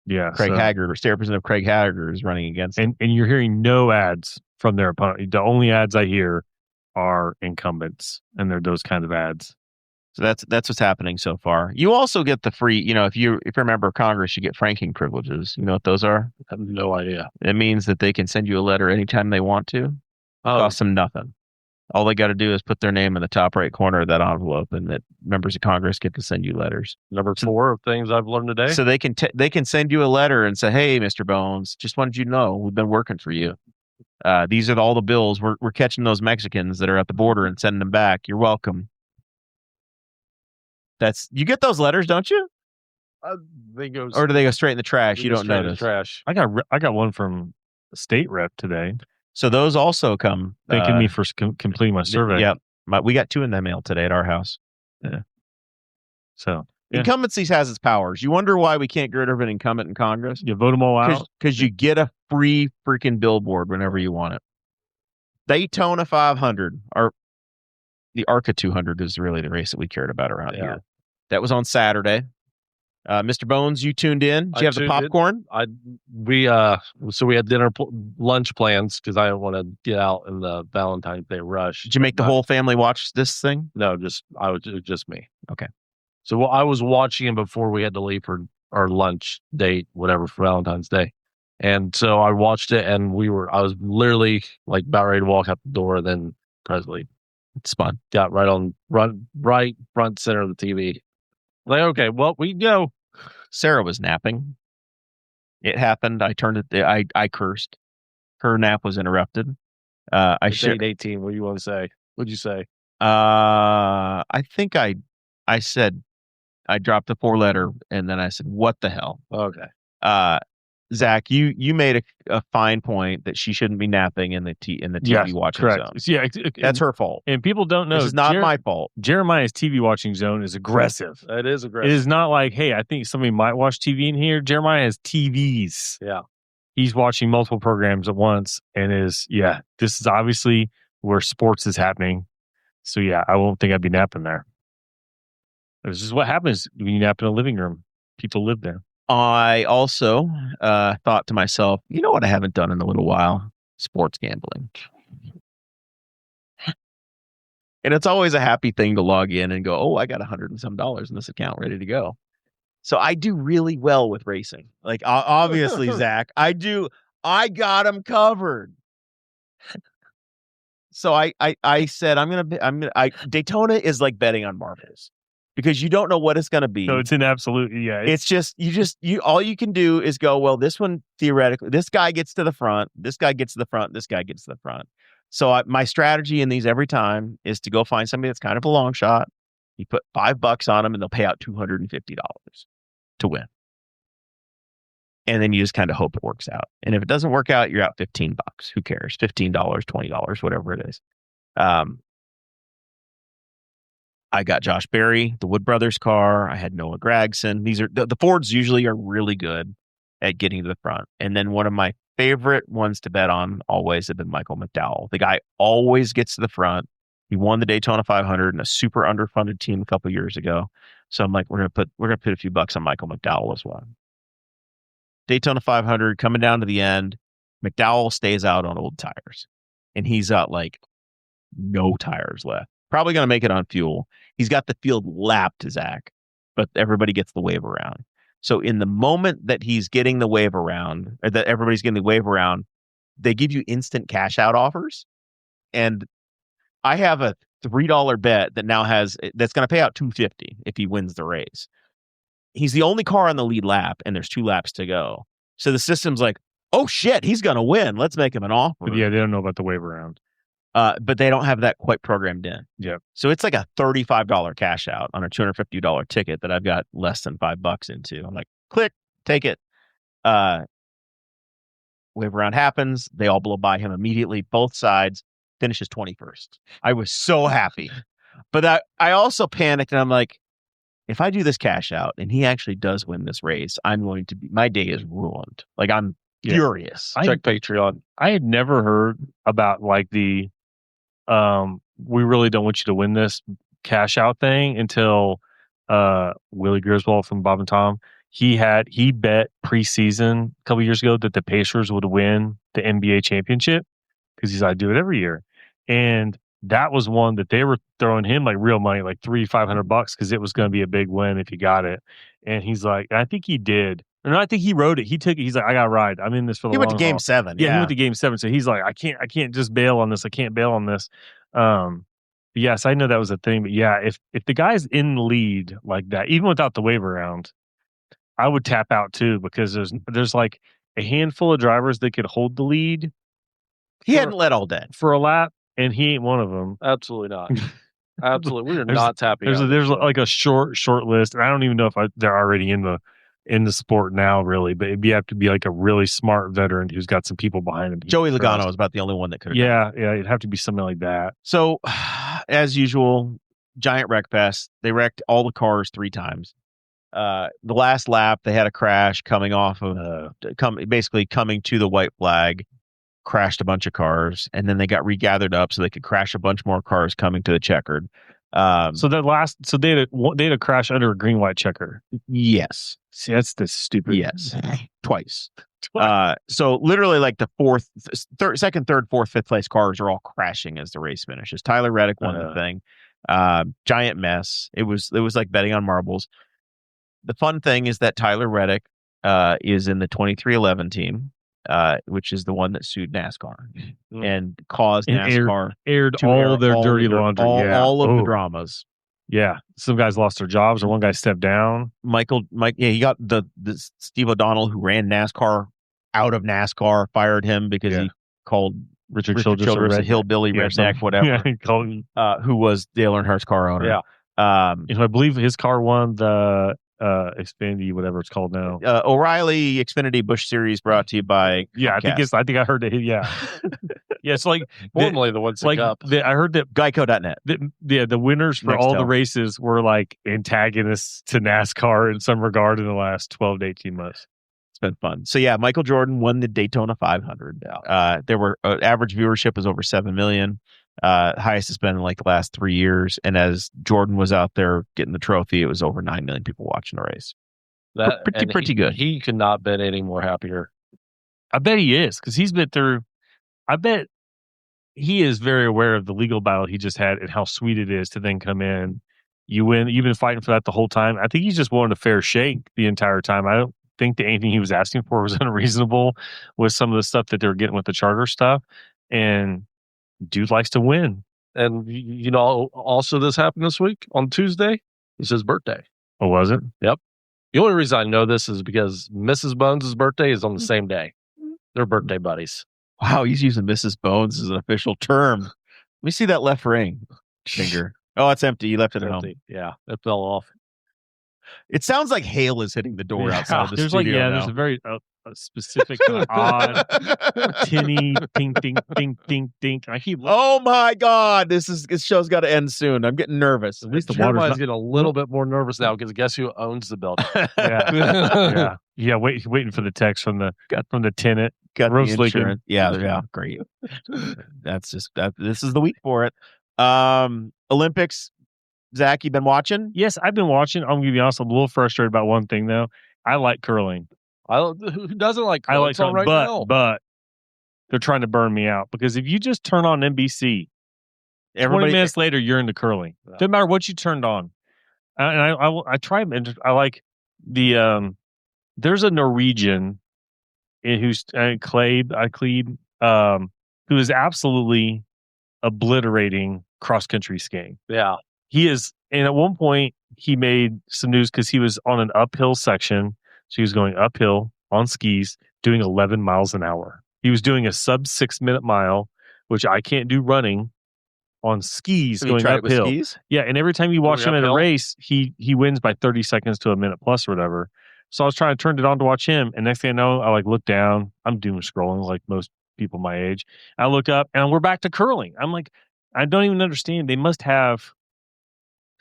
Yeah. Craig Haggard, State Representative Craig Haggard is running against him. And you're hearing no ads from their opponent. The only ads I hear are incumbents, and they're those kind of ads. So that's what's happening so far. You also get the free, if you're a member of Congress, you get franking privileges. You know what those are? I have no idea. It means that they can send you a letter anytime they want to. Costs them nothing. All they got to do is put their name in the top right corner of that envelope, and that members of Congress get to send you letters. Number 4 of things I've learned today. So they can send you a letter and say, "Hey, Mr. Bones, just wanted you to know we've been working for you. These are all the bills. We're catching those Mexicans that are at the border and sending them back. You're welcome." You get those letters, don't you? They go, Or do they go straight in the trash? You don't straight in the notice. trash. I got one from a state rep today So those also come thanking me for completing my survey. Yep. We got 2 in the mail today at our house. So yeah. Incumbency has its powers. You wonder why we can't get rid of an incumbent in Congress? You vote them all out. Because you get a free freaking billboard whenever you want it. Daytona 500, or the ARCA 200 is really the race that we cared about around here. That was on Saturday. Mr. Bones, you tuned in. Did you have the popcorn? We had lunch plans because I didn't want to get out in the Valentine's Day rush. Did you make the whole family watch this thing? No, just me. Okay. So I was watching it before we had to leave for our lunch date, whatever, for Valentine's Day. And so I watched it, and I was literally like about ready to walk out the door. Then Presley Spun. got right front center of the TV. Like, okay, well, we go. Sarah was napping. It happened. I turned it. I cursed. Her nap was interrupted. I shared 18. What do you want to say? What'd you say? I think I said I dropped the 4-letter, and then I said, "What the hell?" Okay. Zach, you made a fine point that she shouldn't be napping in the TV watching correct. zone. Yeah, That's her fault. And people don't know This is not my fault. Jeremiah's TV watching zone is aggressive. It is aggressive. It is not like, hey, I think somebody might watch TV in here. Jeremiah has TVs. Yeah. He's watching multiple programs at once, and this is obviously where sports is happening. So yeah, I won't think I'd be napping there. This is what happens when you nap in a living room. People live there. I also thought to myself, you know what I haven't done in a little while? Sports gambling. And it's always a happy thing to log in and go, oh, I got $100 and some in this account ready to go. So I do really well with racing. Like, obviously, Zach, I do. I got them covered. So I said, Daytona is like betting on marbles. Because you don't know what it's going to be. So it's an absolute, yeah. It's just, all you can do is go, well, this one, theoretically, this guy gets to the front, this guy gets to the front, this guy gets to the front. So my strategy in these every time is to go find somebody that's kind of a long shot. You put $5 on them and they'll pay out $250 to win. And then you just kind of hope it works out. And if it doesn't work out, you're out $15. Who cares? $15, $20, whatever it is. I got Josh Berry, the Wood Brothers car. I had Noah Gragson. These are the Fords usually are really good at getting to the front. And then one of my favorite ones to bet on always have been Michael McDowell. The guy always gets to the front. He won the Daytona 500 in a super underfunded team a couple years ago. So I'm like, we're gonna put a few bucks on Michael McDowell as well. Daytona 500 coming down to the end. McDowell stays out on old tires, and he's got like no tires left. Probably going to make it on fuel. He's got the field lapped, Zach, but everybody gets the wave around. So in the moment that he's getting the wave around, or that everybody's getting the wave around, they give you instant cash out offers. And I have a $3 bet that's going to pay out $250 if he wins the race. He's the only car on the lead lap, and there's 2 laps to go. So the system's like, oh shit, he's going to win. Let's make him an offer. But yeah, they don't know about the wave around. but they don't have that quite programmed in. Yeah. So it's like a $35 cash out on a $250 ticket that I've got less than $5 into. I'm like, click, take it. Wave round happens. They all blow by him immediately. Both sides. Finishes 21st. I was so happy. But I also panicked, and I'm like, if I do this cash out and he actually does win this race, I'm going to be, my day is ruined. Like, I'm furious. Check Patreon. I had never heard about like the we really don't want you to win this cash out thing until Willie Griswold from Bob and Tom. He bet preseason a couple years ago that the Pacers would win the NBA championship because he's like, I do it every year. And that was one that they were throwing him like real money, like $300-500 because it was going to be a big win if he got it. And he's like, I think he did. No, I think he wrote it. He took it. He's like, I got to ride. I'm in this for the long haul. He went to Game 7. Yeah, he went to Game 7. So he's like, I can't just bail on this. I can't bail on this. Yes, I know that was a thing. But yeah, if the guy's in the lead like that, even without the waiver round, I would tap out too because there's like a handful of drivers that could hold the lead. He hadn't led all day for a lap, and he ain't one of them. Absolutely not. Absolutely, we are not tapping. There's like a short list, and I don't even know if they're already in the sport now, really. But you have to be like a really smart veteran who's got some people behind him. Joey Logano was about the only one that could. Yeah, it'd have to be something like that. So, as usual, giant wreck fest. They wrecked all the cars 3 times. The last lap, they had a crash coming off of basically coming to the white flag. Crashed a bunch of cars, and then they got regathered up so they could crash a bunch more cars coming to the checkered. So they had a crash under a green white checker. Yes. See, that's the stupid. Yes, twice. So literally, like the second, third, fourth, fifth place cars are all crashing as the race finishes. Tyler Reddick won the thing. Giant mess. It was like betting on marbles. The fun thing is that Tyler Reddick is in the 2311 team. Which is the one that sued NASCAR and caused NASCAR aired all their dirty laundry, all of the dramas. Yeah, some guys lost their jobs, or one guy stepped down. He got the Steve O'Donnell, who ran NASCAR, out of NASCAR, fired him because he called Richard Childress a hillbilly redneck, whatever. Who was Dale Earnhart's car owner. Yeah, I believe his car won the Xfinity, whatever it's called now. O'Reilly Xfinity Busch Series, brought to you by Comcast. I think I heard it. Yeah, yeah. It's like formerly the Woods like Cup. I heard that Geico.net. The winners for all the races were like antagonists to NASCAR in some regard in the last 12 to 18 months. It's been fun. So yeah, Michal Jordan won the Daytona 500. There were average viewership was over 7 million. Highest it's been in like the last 3 years. And as Jordan was out there getting the trophy, it was over 9 million people watching the race. Pretty good. He could not been any more happier. I bet he is, because he's been through. I bet he is very aware of the legal battle he just had and how sweet it is to then come in. You win. You've been fighting for that the whole time. I think he's just wanted a fair shake the entire time. I don't think that anything he was asking for was unreasonable with some of the stuff that they were getting with the charter stuff. And dude likes to win. And you know, also this happened this week on Tuesday. It's his birthday. Oh, was it? Yep. The only reason I know this is because Mrs. Bones' birthday is on the same day. They're birthday buddies. Wow, he's using Mrs. Bones as an official term. Let me see that left ring finger. Oh, it's empty. You left it at home. Yeah, it fell off. It sounds like hail is hitting the door outside the studio. There's a very specific kind of odd tinny ding ding ding ding ding. I keep. Oh my God! This show's got to end soon. I'm getting nervous. At least the water's getting a little bit more nervous now because guess who owns the building? Yeah. Waiting for the text from the tenant. Got the insurance. Yeah, great. That's just that. This is the week for it. Olympics. Zach, you been watching? Yes, I've been watching. I'm going to be honest. I'm a little frustrated about one thing though. I like curling. Who doesn't like curling? I like curling, but they're trying to burn me out because if you just turn on NBC, 20 minutes later you're into curling. Yeah. Doesn't matter what you turned on. And I try. I like the. There's a Norwegian who's Kleeb, who is absolutely obliterating cross country skiing. Yeah. He is, and at one point he made some news because he was on an uphill section. So he was going uphill on skis, doing 11 miles an hour. He was doing a sub 6 minute mile which I can't do running on skis So you going tried it with uphill. skis? Yeah, and every time you watch him Going at a uphill? race, he wins by 30 seconds to a minute plus or whatever. So I was trying to turn it on to watch him, and next thing I know, I like look down. I'm doom scrolling like most people my age. I look up, and we're back to curling. I'm like, I don't even understand. They must have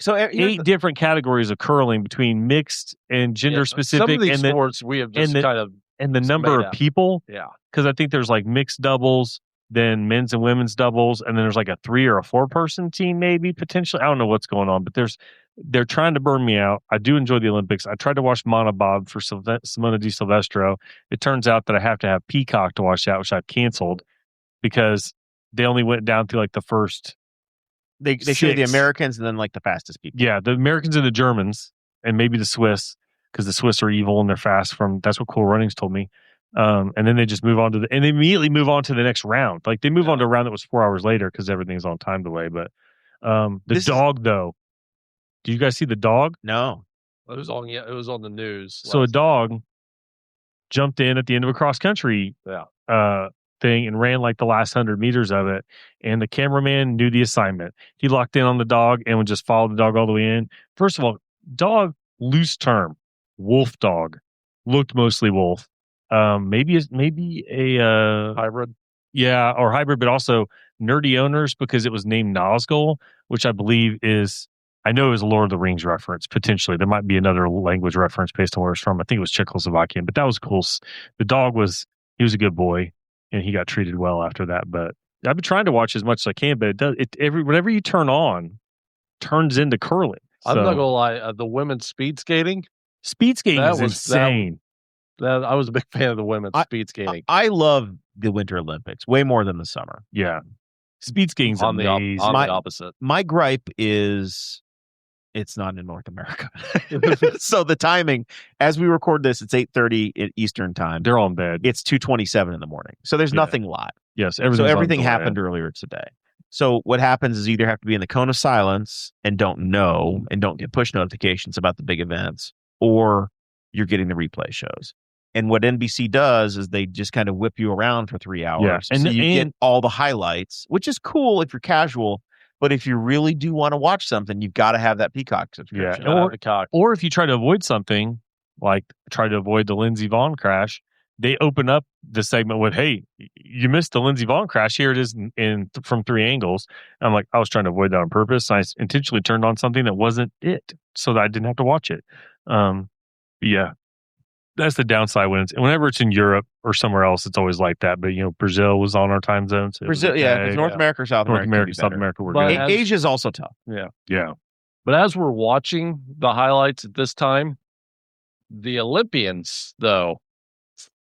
So 8 different categories of curling between mixed and gender specific, Some of these and sports we have just and the- kind of the number made of up. people. Yeah. Because I think there's like mixed doubles, then men's and women's doubles, and then there's like a 3 or a 4 person team, maybe potentially. I don't know what's going on, but they're trying to burn me out. I do enjoy the Olympics. I tried to watch Monobob for Simona Di Silvestro. It turns out that I have to have Peacock to watch that, which I've canceled because they only went down to like the first. They show the 6. Americans and then like the fastest people. Yeah, the Americans and the Germans, and maybe the Swiss, because the Swiss are evil and they're fast. That's what Cool Runnings told me. And then they just move on and they immediately move on to the next round. Like they move on to a round that was 4 hours later because everything's on time the way. But though, did you guys see the dog? No. It was on the news. So a dog jumped in at the end of a cross country thing and ran like the last 100 meters of it. And the cameraman knew the assignment. He locked in on the dog and would just follow the dog all the way in. First of all, dog, loose term, wolf dog, looked mostly wolf. Maybe a hybrid. Yeah, or hybrid, but also nerdy owners because it was named Nazgul, which I believe is a Lord of the Rings reference, potentially. There might be another language reference based on where it's from. I think it was Czechoslovakian, but that was cool. The dog was a good boy, and he got treated well after that. But I've been trying to watch as much as I can, but whatever you turn on turns into curling. I'm not gonna lie, the women's speed skating is insane. I was a big fan of the women's speed skating. I love the Winter Olympics way more than the summer. Yeah. Speed skating's amazing. On the opposite. My gripe is it's not in North America. So the timing, as we record this, it's 8:30 Eastern time. They're all in bed. It's 2:27 in the morning. So there's nothing live. Yes. Everything happened earlier today. So what happens is you either have to be in the cone of silence and don't know and don't get push notifications about the big events, or you're getting the replay shows. And what NBC does is they just kind of whip you around for 3 hours. Yeah. And so you get all the highlights, which is cool if you're casual. But if you really do want to watch something, you've got to have that Peacock subscription. Yeah. Or if you try to avoid something, like try to avoid the Lindsey Vonn crash, they open up the segment with, hey, you missed the Lindsey Vonn crash. Here it is from 3 angles. And I'm like, I was trying to avoid that on purpose. I intentionally turned on something that wasn't it so that I didn't have to watch it. Yeah. That's the downside whenever it's in Europe or somewhere else, it's always like that. But Brazil was on our time zone. So Brazil, North America or South America. South America were good. Asia is also tough. Yeah. But as we're watching the highlights at this time, the Olympians though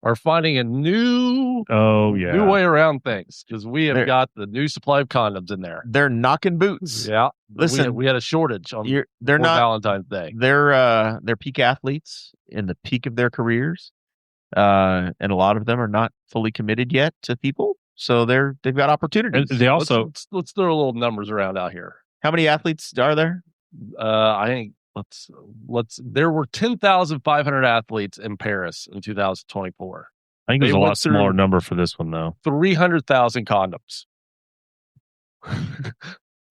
are finding a new way around things because we have got the new supply of condoms in there. They're knocking boots. Yeah. Listen, we had a shortage on they're not Valentine's Day. They're peak athletes in the peak of their careers. And a lot of them are not fully committed yet to people. So they've got opportunities. And they also let's throw a little numbers around out here. How many athletes are there? I think there were 10,500 athletes in Paris in 2024. I think it was a lot smaller number for this one though. 300,000 condoms.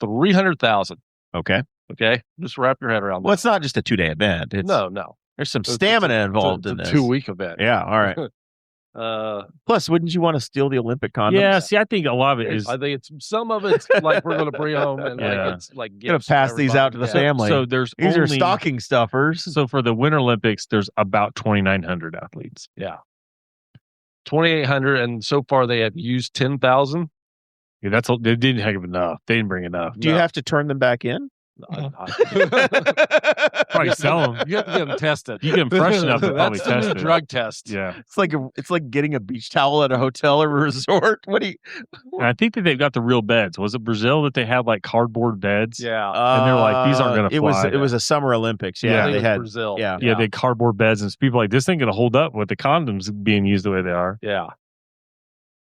300,000. Okay. Just wrap your head around that. Well, it's not just a 2-day event. No. There's some stamina involved in this. 2-week event. Yeah. All right. Plus, wouldn't you want to steal the Olympic condoms? Yeah. See, I think a lot of it is. I think some of it's like we're going to bring home and it's like going to pass these out to the family. So these are stocking stuffers. So for the Winter Olympics, there's about 2,900 athletes. Yeah. 2,800, and so far they have used 10,000. Yeah, they didn't have enough. They didn't bring enough. Do you have to turn them back in? Probably sell them. You have to get them tested. You get them fresh enough to probably That's test the it. drug test. Yeah, it's like getting a beach towel at a hotel or a resort. And I think that they've got the real beds. Was it Brazil that they had like cardboard beds? Yeah, and they're like, these aren't going to fly. It was a Summer Olympics. Yeah, they had Brazil. Yeah, they had cardboard beds, and people like this ain't going to hold up with the condoms being used the way they are. Yeah,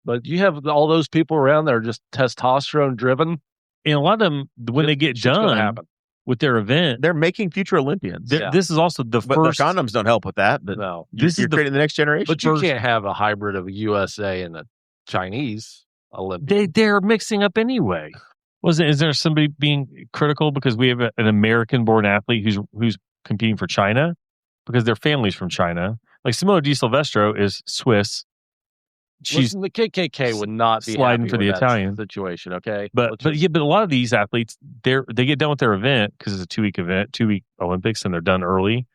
but you have all those people around that are just testosterone driven, and a lot of them when they get done with their event, they're making future Olympians. This is also the first. The condoms don't help with that. But no, you're creating the next generation. But you can't have a hybrid of a USA and a Chinese. Olympian. They're mixing up anyway. Is there somebody being critical because we have an American-born athlete who's competing for China because their family's from China? Like Simona Di Silvestro is Swiss. Listen, the KKK would not be sliding happy for the with that Italian situation. Okay, but a lot of these athletes they get done with their event because it's a 2-week event, 2-week Olympics, and they're done early.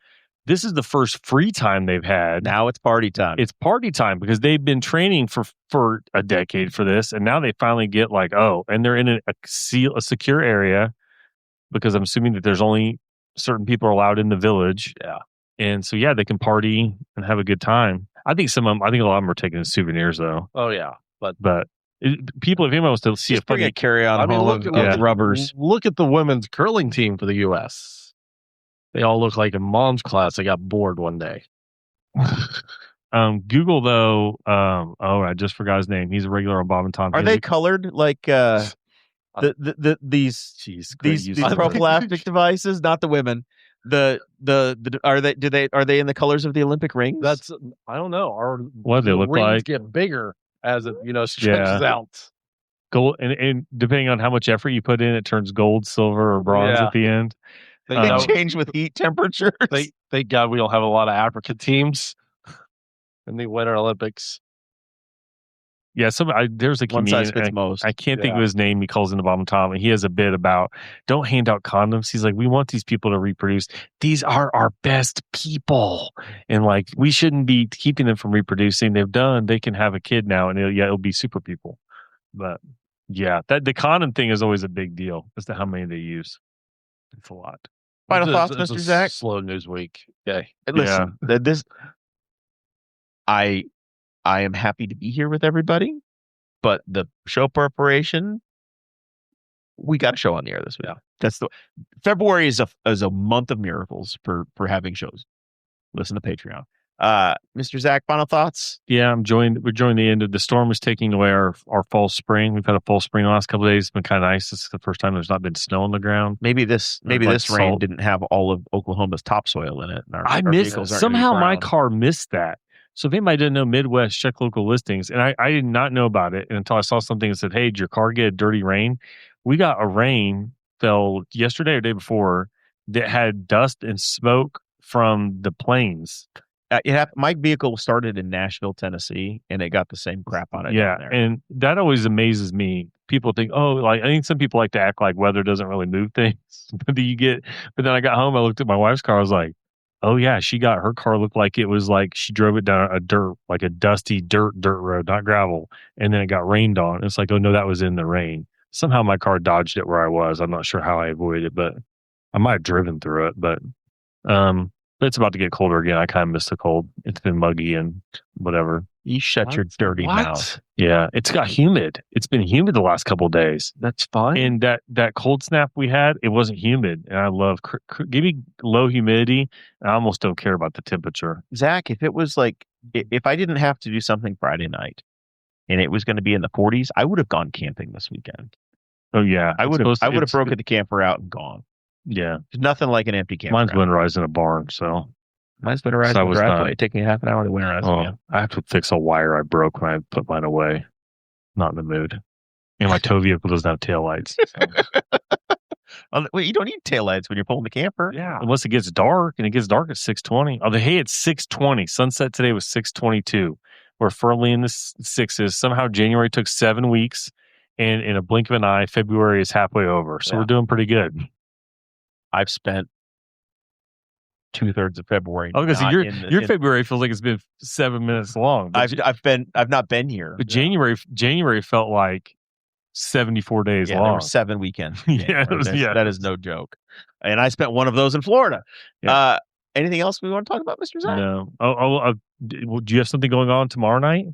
This is the first free time they've had. Now it's party time. It's party time because they've been training for a decade for this, and now they finally get and they're in a secure area because I'm assuming that there's only certain people are allowed in the village. Yeah, and so they can party and have a good time. I think a lot of them are taking souvenirs though. Oh yeah, but people, if anyone wants to see Just bring a carry-on look of rubbers. Look at the women's curling team for the U.S. They all look like in mom's class. They got bored one day. Google though. I just forgot his name. He's a regular on Bob and Tom. Are they colored like these prophylactic devices? Not the women. Are they in the colors of the Olympic rings? That's I don't know. What they look rings like get bigger as it stretches out. Gold and depending on how much effort you put in, it turns gold, silver, or bronze at the end. They change with heat temperatures. Thank God we don't have a lot of African teams in the Winter Olympics. Yeah, there's a comedian. One size fits most. I can't think of his name. He calls into Bob and Tom, and he has a bit about don't hand out condoms. He's like, we want these people to reproduce. These are our best people, and we shouldn't be keeping them from reproducing. They can have a kid now, and it'll be super people. But the condom thing is always a big deal as to how many they use. It's a lot. Final thoughts, Mr. Zach? Slow news week. Okay. Listen, I am happy to be here with everybody, but the show preparation, we got a show on the air this week. Yeah. February is a month of miracles for having shows. Listen to Patreon. Mr. Zach, final thoughts? Yeah, we're joining the end of the storm is taking away our fall spring. We've had a fall spring the last couple of days. It's been kind of nice. This is the first time there's not been snow on the ground. Maybe this rain didn't have all of Oklahoma's topsoil in it. I missed somehow my car missed that. So if anybody didn't know Midwest, check local listings. And I did not know about it until I saw something that said, hey, did your car get a dirty rain? We got a rain fell yesterday or day before that had dust and smoke from the planes. My vehicle started in Nashville, Tennessee, and it got the same crap on it. Yeah, and that always amazes me. People think, I think some people like to act like weather doesn't really move things. But then I got home, I looked at my wife's car, I was like, oh yeah, her car looked like it was like she drove it down a dusty dirt road, not gravel, and then it got rained on. It's like, oh no, that was in the rain. Somehow my car dodged it where I was. I'm not sure how I avoided it, but I might have driven through it. But it's about to get colder again. I kind of miss the cold. It's been muggy and whatever. You shut your dirty mouth. Yeah, it's got humid. It's been humid the last couple of days. That's fine. And that cold snap we had, it wasn't humid. And I love give me low humidity. And I almost don't care about the temperature. Zach, if it was if I didn't have to do something Friday night, and it was going to be in the 40s, I would have gone camping this weekend. Oh yeah, I would have broken the camper out and gone. Yeah, there's nothing like an empty camper. Mine's winterized in a barn, so mine's winterized in a driveway. Take me half an hour to winterize it. I have to fix a wire I broke when I put mine away. Not in the mood. And my tow vehicle doesn't have taillights. So. Well, you don't need taillights when you're pulling the camper. Yeah, unless it gets dark, and it gets dark at 6:20. Oh, it's 6:20. Sunset today was 6:22. We're firmly in the sixes. Somehow January took 7 weeks, and in a blink of an eye, February is halfway over. So we're doing pretty good. I've spent 2/3 of February. I was going to say your February feels like it's been 7 minutes long. I've not been here. But January felt like 74 days long. There were 7 weekends. That is no joke. And I spent one of those in Florida. Yeah. Anything else we want to talk about, Mr. Zach? No. Do you have something going on tomorrow night?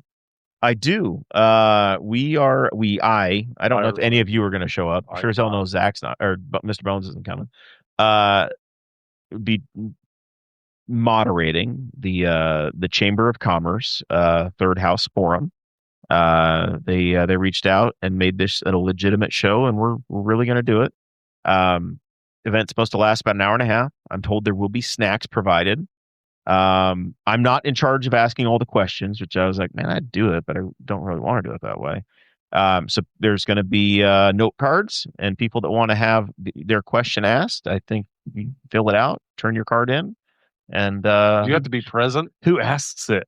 I do. I don't know if any of you are going to show up. Sure as hell no Zach's not, or Mr. Bones isn't coming. Be moderating the Chamber of Commerce Third House Forum. They reached out and made this a legitimate show, and we're really going to do it. Event's supposed to last about an hour and a half. I'm told there will be snacks provided. I'm not in charge of asking all the questions, which I was like, man, I'd do it, but I don't really want to do it that way. So there's going to be note cards, and people that want to have their question asked, I think you fill it out, turn your card in, and You have to be present. Who asks it?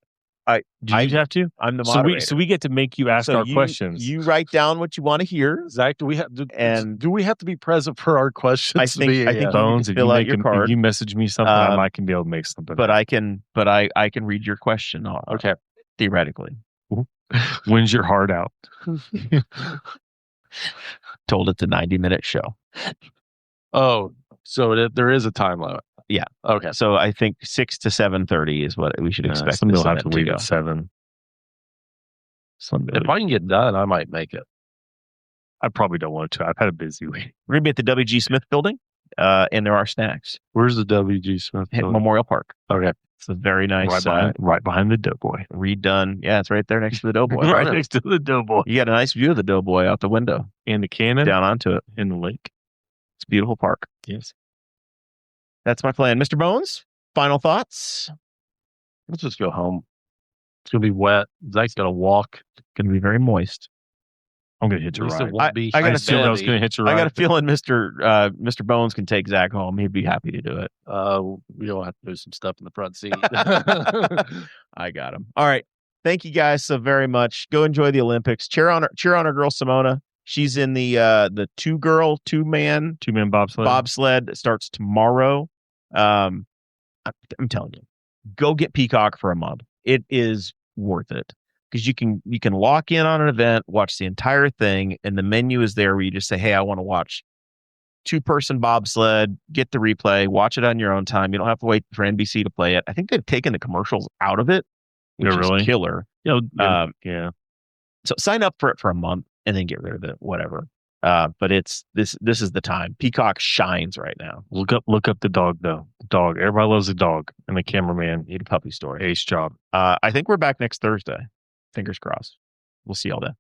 Do you have to? I'm the So moderator. we get to make you ask our questions. You write down what you want to hear. Zach, do we have to be present for our questions? I think Bones, you fill out your card. If you message me something, I might can be able to make something. But I can read your question. Okay, theoretically. When's your heart out? Told it's a 90-minute show. Oh, so there is a time limit. Yeah. Okay. So I think 6 to 7:30 is what we should expect. Some people have to event leave go. at 7. If I can get done, I might make it. I probably don't want to. I've had a busy week. We're gonna be at the W.G. Smith building, and there are snacks. Where's the W.G. Smith? At Memorial Park. Okay. It's a very nice, right behind the Doughboy. redone. Yeah, it's right there next to the Doughboy. Right next to the Doughboy. You got a nice view of the Doughboy out the window And the cannon. down onto it. In the lake. It's a beautiful park. Yes. That's my plan. Mr. Bones, final thoughts? Let's just go home. It's gonna be wet. Zach's gonna walk. Going to be very moist. I'm going to hit you At least it right. won't be I got a assumed I was going to hit you right. I got a feeling Mr. Bones can take Zach home. He'd be happy to do it. We don't have to do some stuff in the front seat. I got him. All right. Thank you guys so very much. Go enjoy the Olympics. Cheer on our girl Simona. She's in the two-man bobsled that starts tomorrow. I'm telling you, go get Peacock for a month. It is worth it because you can lock in on an event, watch the entire thing, and the menu is there where you just say, "Hey, I want to watch 2-person bobsled." Get the replay, watch it on your own time. You don't have to wait for NBC to play it. I think they've taken the commercials out of it, which is killer. Yeah. So sign up for it for a month and then get rid of it, whatever. But this is the time. Peacock shines right now. Look up the dog though. The dog. Everybody loves the dog. And the cameraman. Need a puppy story. Ace job. I think we're back next Thursday. Fingers crossed. We'll see y'all then.